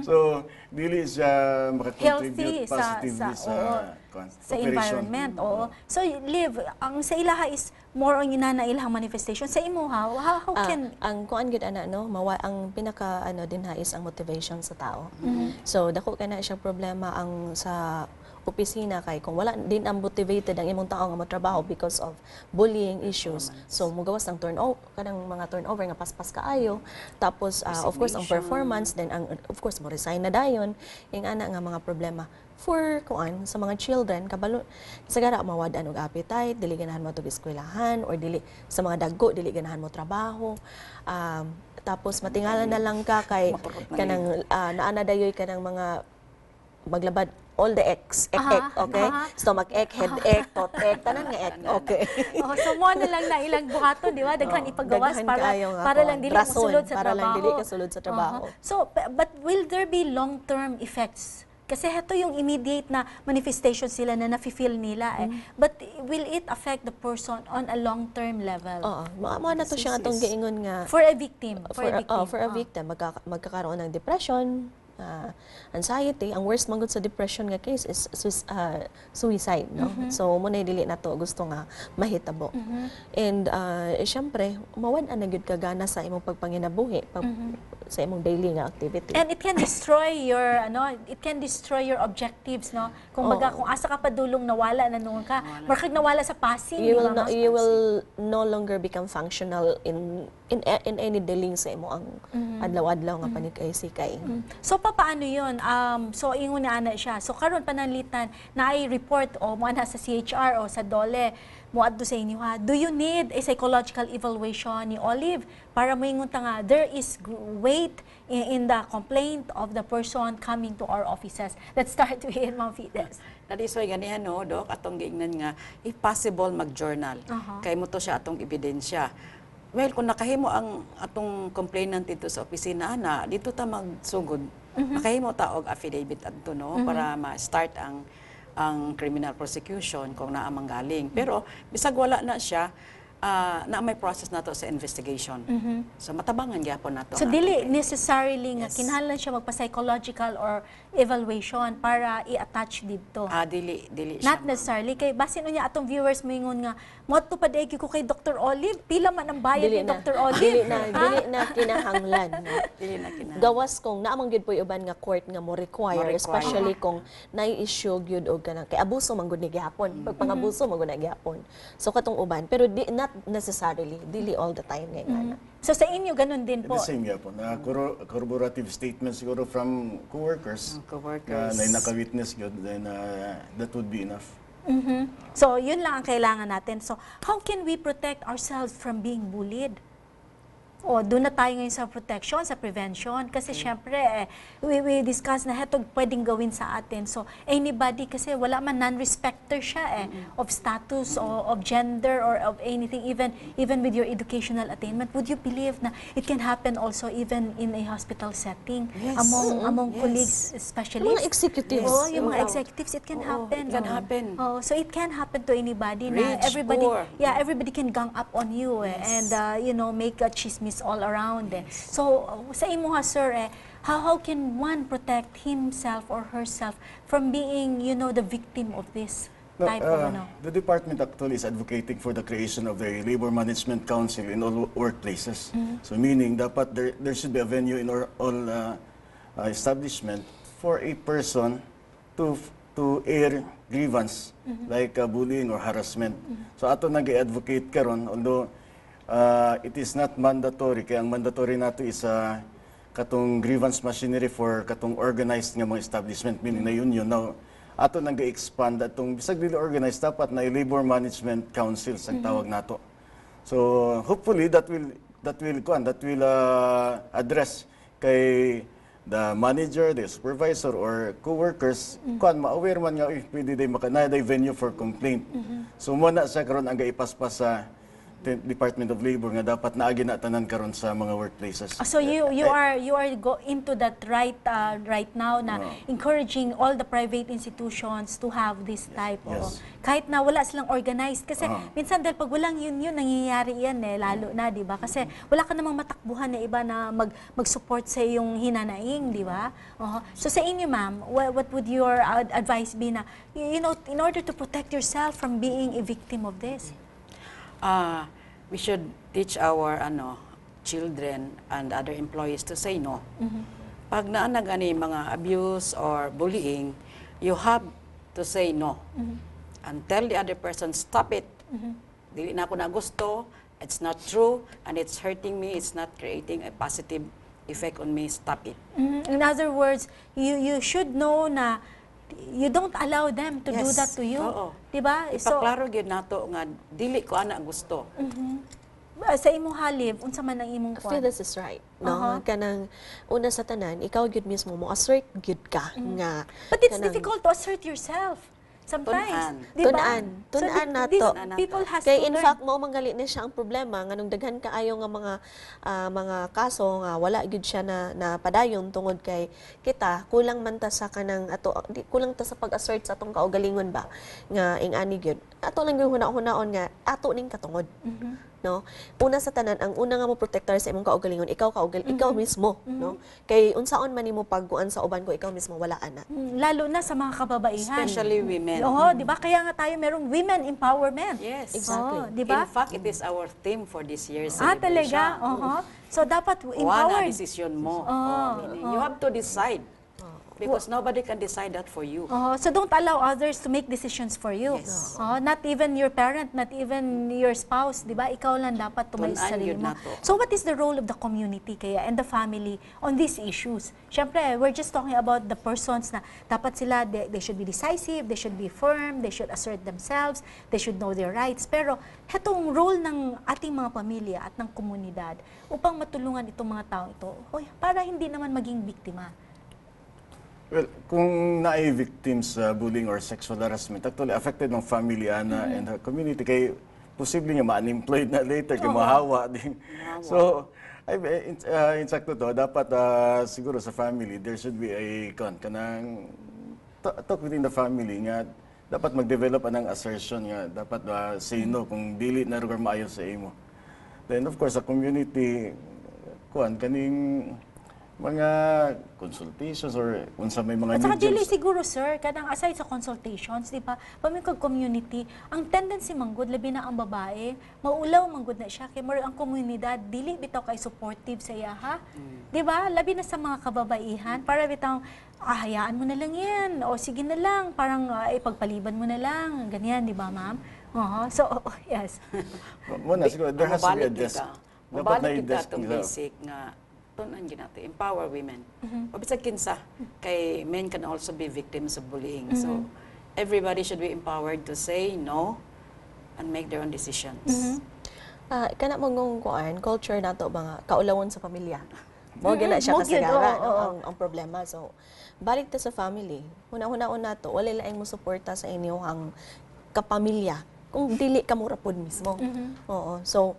So, dili siya makakontribute positively sa environment. So, Liv, ang sa ilaha is more on na ilahang manifestation. Sa imo, how can... Ang kuan gid ana, no? Ang pinaka din is ang motivation sa tao. So, dako kana siya problema ang sa opisina kay kung wala din ang motivated ang imong tao nga motrabaho because of bullying issues. So mugawas ng turnover kanang mga turnover nga paspas kaayo. Tapos of course ang performance then ang of course mo resign na dayon ing ana nga mga problema for kuan sa mga children kabalo sagara mawad og appetite, dili ganahan mo tug eskwelahan or dili sa mga dagko dili ganahan mo trabaho. Tapos matingalan na lang ka kay kanang naana dayoy kanang mga maglabad all the X, okay? Stomach ek, head ek, tot ek, tanan nga ek, okay. So mo na lang na ilang buhaton, di ba? Daghan ipagawas para lang dili mosulod sa trabaho. Para lang dili kasulod sa trabaho. So, but will there be long-term effects? Kasi ito yung immediate na manifestation sila na nafe-feel nila But will it affect the person on a long-term level? Oo. Mo na to siya atong giingon nga for a victim. For a victim, magkakaroon ng depression, anxiety. Ang worst man gud sa depression nga case is suicide, no? So mo na dili nato gusto nga mahitabo. And syempre mawad na gyud ka gana sa imong pagpanginabuhi sa imong daily nga activity. And it can destroy your your objectives, no? Kung baga kung asa ka padulong nawala na noon ka, markag nawala sa passing, you will no longer become functional in any dealing sa imo ang adlaw-adlaw nga panikay-sikay. So paano 'yun? So ingon na ana siya. So karon pananglitan na ay report o mo ana sa CHR o sa DOLE mo adto sa inyo ha. Do you need a psychological evaluation ni Olive para moingon ta nga there is weight in the complaint of the person coming to our offices? Let's start with Ma'am Fides. Nadisoy ganihan no, Dok, atong giingnan nga if possible mag-journal. Kay mo to siya atong ebidensya. Well, kung nakahimo ang atong complainant dito sa opisina na dito ta magsugod, nakahimo ta og affidavit adto no para ma-start ang criminal prosecution kung naa manggaling. Pero bisag wala na siya, na may process nato sa investigation. So matabangan gyapon nato. So dili necessarily nga kinahanglan siya magpa-psychological or evaluation para i-attach dito. Dili Not necessarily kay basin unya atong viewers moingon nga moadto pa dai ko kay Dr. Olive, pila man ang bayad ni Dr. Olive. Dili na kinahanglan. Gawas kung naamang gyud poy uban nga court nga mo require, especially kung nai-issue gyud og kanang kay abuso man gud ni gihapon. Pagpangabuso man gud na gihapon. So katong uban pero not necessarily, dili all the time nga. So sa inyo ganun din po. The same po. Corroborative statements siguro from coworkers. Na naka-witness yun, then that would be enough. So yun lang ang kailangan natin. So how can we protect ourselves from being bullied? O, doon na tayo ngayon sa protection, sa prevention. Kasi syempre, we discuss na ito pwedeng gawin sa atin. So, anybody, kasi wala man non-respecter siya of status, o of gender, or of anything, even with your educational attainment. Would you believe na it can happen also even in a hospital setting? Among colleagues, specialists? Mga executives. Yung mga executives, it can happen. It can happen. So, it can happen to anybody. Na everybody can gang up on you and, make a chismis all around. So, sa imo ha, sir, How can one protect himself or herself from being, the victim of this type of The department actually is advocating for the creation of the Labor Management Council in all workplaces. So meaning dapat there should be a venue in all establishment for a person to air grievance like bullying or harassment. So ato nag-advocate karon, although it is not mandatory, kaya ang mandatory nato is katong grievance machinery for katong organized nga mga establishment, meaning na union. Now, ato nag-expand atong bisag dili organized, dapat na labor management council sa tawag nato. So hopefully that will address kay the manager, the supervisor or co-workers ma-aware man nga pwede day makanaday venue for complaint. So muna sa karon ang gaipaspas sa Department of Labor nga dapat naagi na tanan karon sa mga workplaces. So you are go into that right now na encouraging all the private institutions to have this type of kahit na wala silang organized kasi minsan dahil pag walang yun nangyayari yan lalo na, di ba? Kasi wala ka namang matakbuhan na iba na mag-support sa iyong hinanaing, di ba? So sa inyo, ma'am, what would your advice be na in order to protect yourself from being a victim of this? We should teach our children and other employees to say no. Pag naanag ani mga abuse or bullying, you have to say no. And tell the other person, stop it. Dili na ako na gusto, it's not true, and it's hurting me, it's not creating a positive effect on me, stop it. In other words, you should know na you don't allow them to do that to you. Diba? Ipaklaro gyud nato nga dili ko ana gusto. Sa imong halip, unsa man ang imong I feel this is right. No? Kanang una sa tanan, ikaw gyud mismo mo assert gyud ka nga. But it's difficult to assert yourself. Sometimes, Tunan nato. People has kay to in fact mo manggali na siya ang problema nganong daghan kaayo nga mga kaso nga wala gyud siya na padayon tungod kay kita kulang man ta sa kanang kulang ta sa pag-assert sa atong kaugalingon ba nga ingani gyud. Ato lang gyud hunaon nga ato ning katungod. No, una sa tanan ang una nga mo protektar sa imong kaugalingon ikaw mismo, no, kay unsaon man nimo pagkuan sa uban ko ikaw mismo wala ana, lalo na sa mga kababaihan, especially women. Di ba kaya nga tayo merong women empowerment. Yes, exactly. Di ba? In fact, it is our theme for this year's celebration. Talaga? So dapat empowered. One decision mo. You have to decide. Because nobody can decide that for you. So don't allow others to make decisions for you. Yes. Not even your parent, not even your spouse, di ba? Ikaw lang dapat tumayo sa sarili mo. So what is the role of the community kaya and the family on these issues? Siyempre, we're just talking about the persons na dapat sila, they should be decisive, they should be firm, they should assert themselves, they should know their rights. Pero itong role ng ating mga pamilya at ng komunidad upang matulungan itong mga tao ito, para hindi naman maging biktima. Well, kung naay victims sa bullying or sexual harassment, actually affected ng family ana and her community kay posible nga ma-unemployed na later kay mahawa din. So, in sakto to, dapat siguro sa family there should be a kanang talk within the family nga dapat mag-develop anang assertion nga dapat say no kung dili na lugar maayo sa imo. Then of course sa community kaning mga consultations or unsa may mga needs. At saka dili siguro sir, kadang aside sa consultations, di ba, pamikag community, ang tendency manggod labi na ang babae, maulaw manggod na siya kay more ang komunidad dili bitaw kay supportive sa iya ha. Di ba? Labi na sa mga kababaihan para bitaw hayaan mo na lang yan o sige na lang, parang ipagpaliban mo na lang, ganyan, di ba ma'am? So yes. Muna siguro there has to be a desk. Dapat na i-desk basic nga tunan ginato empower women. Bisag kinsa kay men can also be victims of bullying. So everybody should be empowered to say no and make their own decisions. Kana mong kuan culture nato mga kaulawon sa pamilya. Mo gina siya kasagaran ang problema. So balik ta sa family. Una-unaon nato wala laing mo suporta sa inyo ang kapamilya kung dili ka mo rapod mismo. So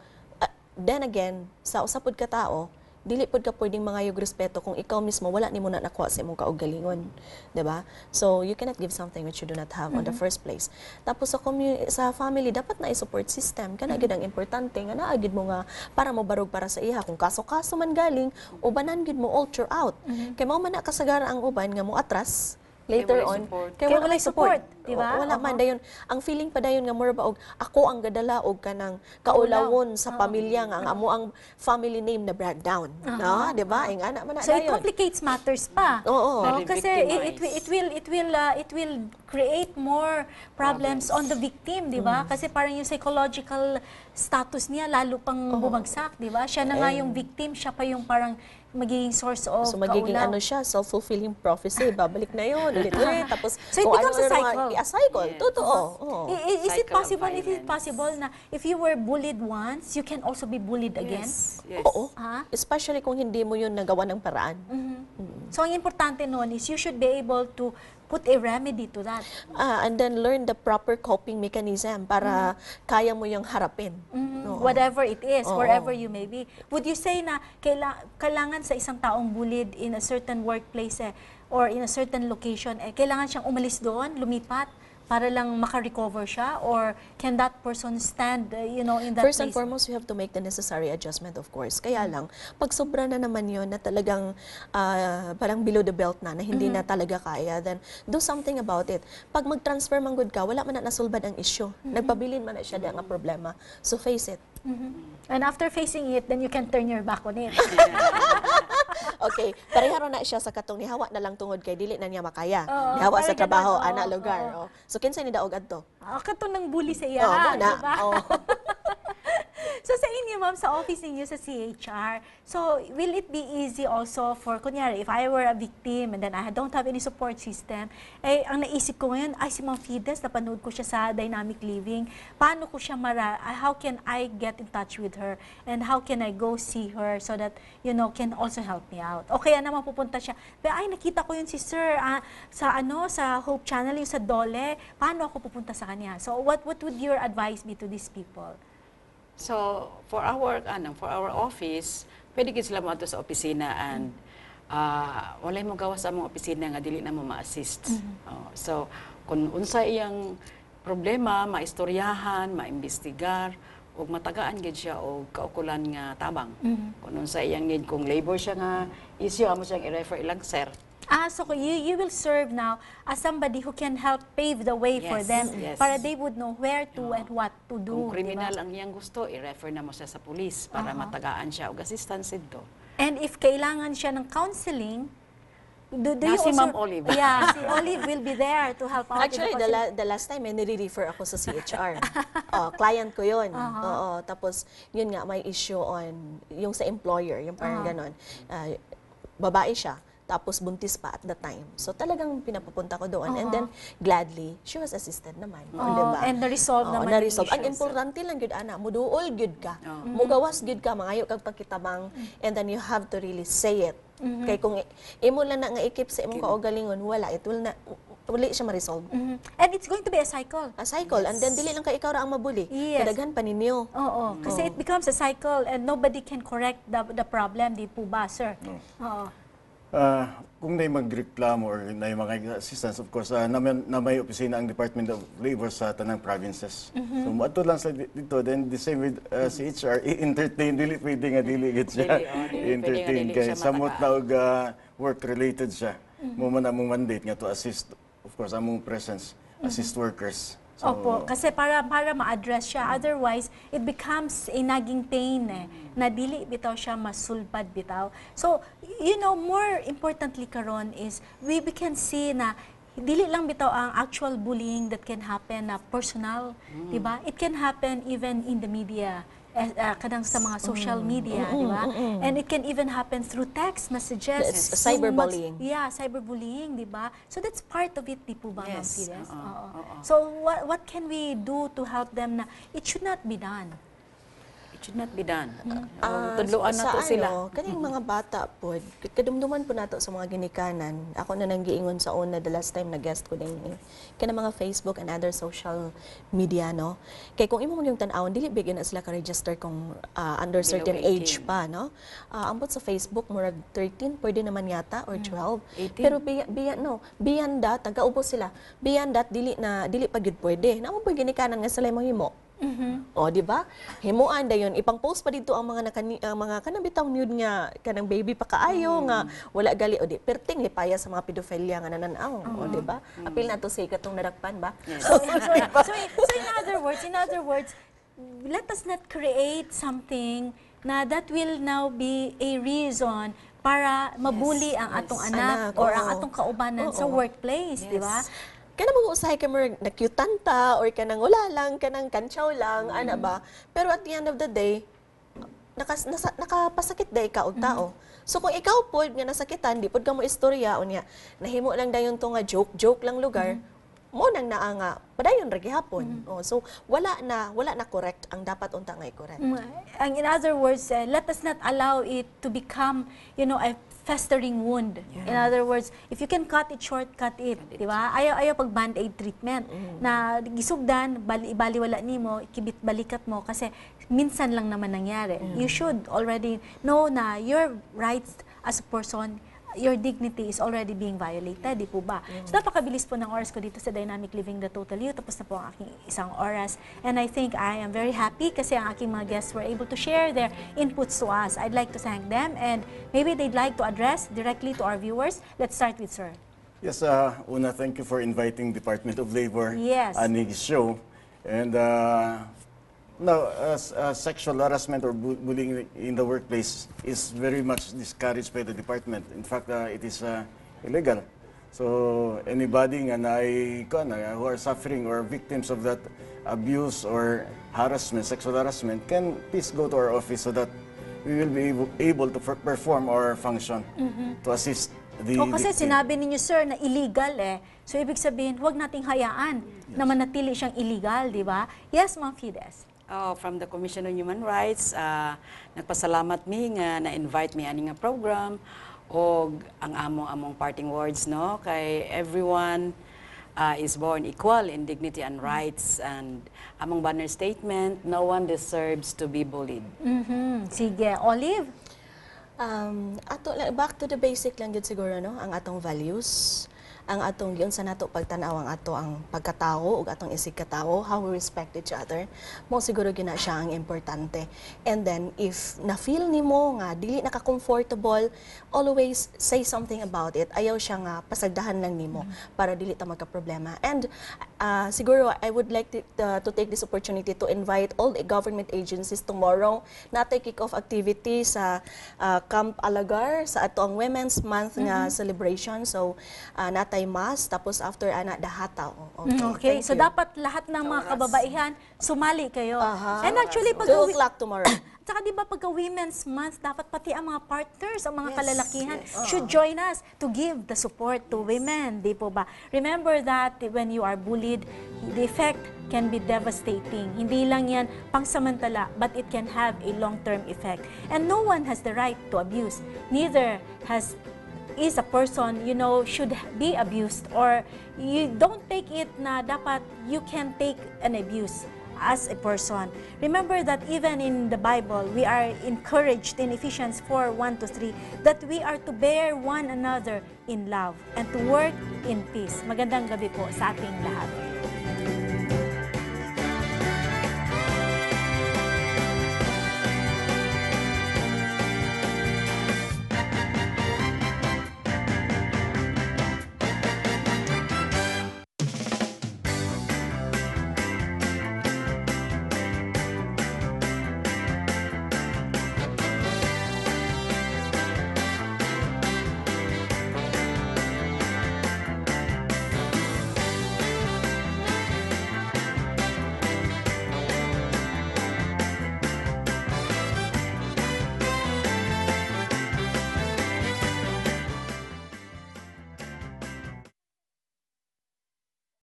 then again sa usapod ka tao dili pod ka pwedeng mangayog respeto kung ikaw mismo wala nimo na nakuha sa imong kaugalingon, 'di ba? So you cannot give something which you do not have on the first place. Tapos sa family dapat na i-support system kana gid ang importante nga naa gid mo nga para mo barog para sa iha kung kaso-kaso man galing ubanan gid mo all throughout. Kay mao man na kasagara ang uban nga mo atras later on kay wala support, di ba? Wala man dayon ang feeling pa dayon nga more ba og ako ang gadala og kanang kaulawon sa pamilya nga ang amo ang family name na breakdown, no? Di ba? Ing ana man na So dayon. it complicates matters pa. Oo. Kasi it will create more problems on the victim, di ba? Kasi parang yung psychological status niya lalo pang bumagsak, di ba? Siya na nga yung victim, siya pa yung parang magiging source of So magiging kaulaw. ano siya, self-fulfilling prophecy, babalik na yun, ulit-ulit, tapos So it becomes a cycle. A cycle, totoo. Is it possible? Is it possible na if you were bullied once, you can also be bullied again? Yes. Oo. Especially kung hindi mo yun nagawa ng paraan. So ang importante noon is you should be able to put a remedy to that. And then learn the proper coping mechanism para kaya mo yung harapin. Oo. Whatever it is, Oo. wherever you may be. Would you say na kailangan sa isang taong bullied in a certain workplace or in a certain location, kailangan siyang umalis doon, lumipat, para lang maka-recover siya? Or can that person stand, in that First and place? foremost, you have to make the necessary adjustment, of course. Kaya lang, pag sobra na naman yun, na talagang parang below the belt na hindi na talaga kaya, then do something about it. Pag mag-transfer man good ka, wala man na nasulbad ang issue. Nagpabilin man na siya ang problema. So face it. And after facing it, then you can turn your back on it. Okay, pareharo na siya sa katong nihawa na lang tungod kay dili na niya makaya. Oo, Nihawa sa parang trabaho, ganun, ana oo, lugar. oo. So kinsa ni daog adto? Kato nang bully sa iya, Oo, di ba? oo. So sa inyo, ma'am, sa office ninyo sa CHR, so will it be easy also for, kunyari, if I were a victim and then I don't have any support system, ang naisip ko ngayon, si Ma'am Fides, napanood ko siya sa Dynamic Living, paano ko siya how can I get in touch with her and how can I go see her so that, can also help me out? O kaya naman pupunta siya, nakita ko yun si Sir sa Hope Channel, yung sa Dole, paano ako pupunta sa kanya? So what would your advice be to these people? So, for our office, pwede gid sila mo ato sa opisina and walay mo gawa sa among opisina nga dili na mo ma-assist. So, kung unsa iyang problema, maistoryahan, maimbestigar, ug matagaan gid siya og kaukulan nga tabang. Kung unsa iyang need, kung labor siya nga issue, amo siyang i-refer ilang sir. So you will serve now as somebody who can help pave the way for them para they would know where to and what to do. Kung kriminal ang iyang gusto, i-refer na mo siya sa police para matagaan siya og assistance dito. And if kailangan siya ng counseling, do you si also... Ma'am Olive. Yeah, si Olive will be there to help out. Actually, the last time, nire-refer ako sa CHR. Client ko yun. Oo, tapos, yun nga, may issue on, yung sa employer, yung parang ganon. Babae siya. Tapos buntis pa at the time. So talagang pinapapunta ko doon. And then, gladly, she was assisted naman. Diba? And na-resolve naman. Na-resolve. Ang importante lang yun, ana, muduol gud ka. Mugawas gud ka, mangayo kag pagkitabang. And then you have to really say it. Kay kung imo lang na nga ikip sa imong kaugalingon, wala. It will na, wala siya ma-resolve. And it's going to be a cycle. A cycle. And then, dili lang ka ikaw ra ang mabuli. Kadaghan pa ninyo. Oo. Kasi it becomes a cycle and nobody can correct the problem. Di po ba, sir? Oo. Kung may magreklamo or may mga assistance, of course, na may opisina ang Department of Labor sa tanang provinces. So, ato lang sa dito, then the same with CHR, i-entertain, dili pwede nga dili gid siya. I-entertain kay samot na og work-related siya. Mo man among mandate nga to assist, of course, among presence, assist workers. So, Opo, kasi para ma-address siya. Otherwise, it becomes a nagging pain na dili bitaw siya masulpad bitaw. So, more importantly karon is we can see na dili lang bitaw ang actual bullying that can happen na personal, di ba? It can happen even in the media. Kadang sa mga social media, di ba? And it can even happen through text messages. It's cyberbullying. Cyberbullying, di ba? So that's part of it, di po ba, Ma'am Yes. Fides? So what can we do to help them na it should not be done? It should not be done. Mm-hmm. Tudloan na to sila. Kaning mga bata po, kadumduman po nato sa mga ginikanan. Ako na nang giingon sa una the last time na guest ko din kana mga Facebook and other social media, no? Kay kung imo mo yung tan-awon, dili bigyan na sila ka register kung under Below certain 18. age pa, no? Ambot sa Facebook murag 13 pwede naman yata or 12. 18. Pero beyond that, tagaubo sila. Beyond that dili pa gyud pwede. Namo pa ginikanan nga sila mo himo. O, di ba? Himuan dayon ipang-post pa dito ang mga mga kanang nude nga kanang baby pa kaayo nga wala gali o di perting lipaya sa mga pedophilia nga nananaw. O, di ba? Apil na to sa ikatong narakpan ba? So in other words, let us not create something na that will now be a reason para mabuli ang atong anak or ang atong kaubanan sa workplace, di ba? Kana mga usahay ka mo nakyutanta or kanang wala lang, kanang kantsaw lang, ana ba? Pero at the end of the day, nakapasakit day ka og tao. So kung ikaw pod nga nasakitan, di pod ka mo istorya unya, nahimo lang dayon to nga joke lang lugar, mo nang naa nga padayon ra gihapon. So wala na correct ang dapat unta nga i-correct. In other words, let us not allow it to become, a festering wound. In other words, if you can cut it short, cut it. Di ba? Ayaw pag band-aid treatment. Na gisugdan, ibaliwala nimo, ikibit balikat mo kasi minsan lang naman nangyari. You should already know na your rights as a person, your dignity is already being violated, di po ba? So napakabilis po ng oras ko dito sa Dynamic Living the Total You. Tapos na po ang aking isang oras. And I think I am very happy kasi ang aking mga guests were able to share their inputs to us. I'd like to thank them and maybe they'd like to address directly to our viewers. Let's start with Sir. Yes, Una, thank you for inviting Department of Labor Yes. on his show. And now, sexual harassment or bullying in the workplace is very much discouraged by the department. In fact, it is illegal. So anybody who are suffering or victims of that abuse or harassment, sexual harassment, can please go to our office so that we will be able to perform our function to assist the Kasi victim. sinabi ninyo, sir, na illegal So ibig sabihin, huwag nating hayaan na manatili siyang illegal, di ba? Yes, Ma'am Fides. From the Commission on Human Rights, nagpasalamat mi nga na-invite mi ani nga program o ang among parting words, no, kay everyone is born equal in dignity and rights, and among banner statement, no one deserves to be bullied. Sige, Olive. Back to the basic lang gid siguro, no, ang atong values, ang atong giun sa nato pagtan-aw ang ato ang pagkatao ug atong isig katao, how we respect each other, mo siguro gina siya ang importante. And then if na-feel nimo nga dili naka-comfortable, always say something about it. Ayaw siya nga pasagdahan lang nimo para dili ta magka-problema. And siguro I would like to take this opportunity to invite all the government agencies tomorrow natay kick-off activity sa Camp Alagar sa ato ang Women's Month nga celebration. So natay mas, tapos after dahata. Okay, so dapat lahat ng mga kababaihan sumali kayo. And actually, 2 o'clock tomorrow. Tsaka di ba pagka Women's Month, dapat pati ang mga partners, ang mga kalalakihan should join us to give the support to women, di po ba? Remember that when you are bullied, the effect can be devastating. Hindi lang yan pangsamantala, but it can have a long-term effect. And no one has the right to abuse. Neither is a person, should be abused, or you don't take it na dapat you can take an abuse as a person. Remember that even in the Bible, we are encouraged in Ephesians 4:1-3 that we are to bear one another in love and to work in peace. Magandang gabi po sa ating lahat.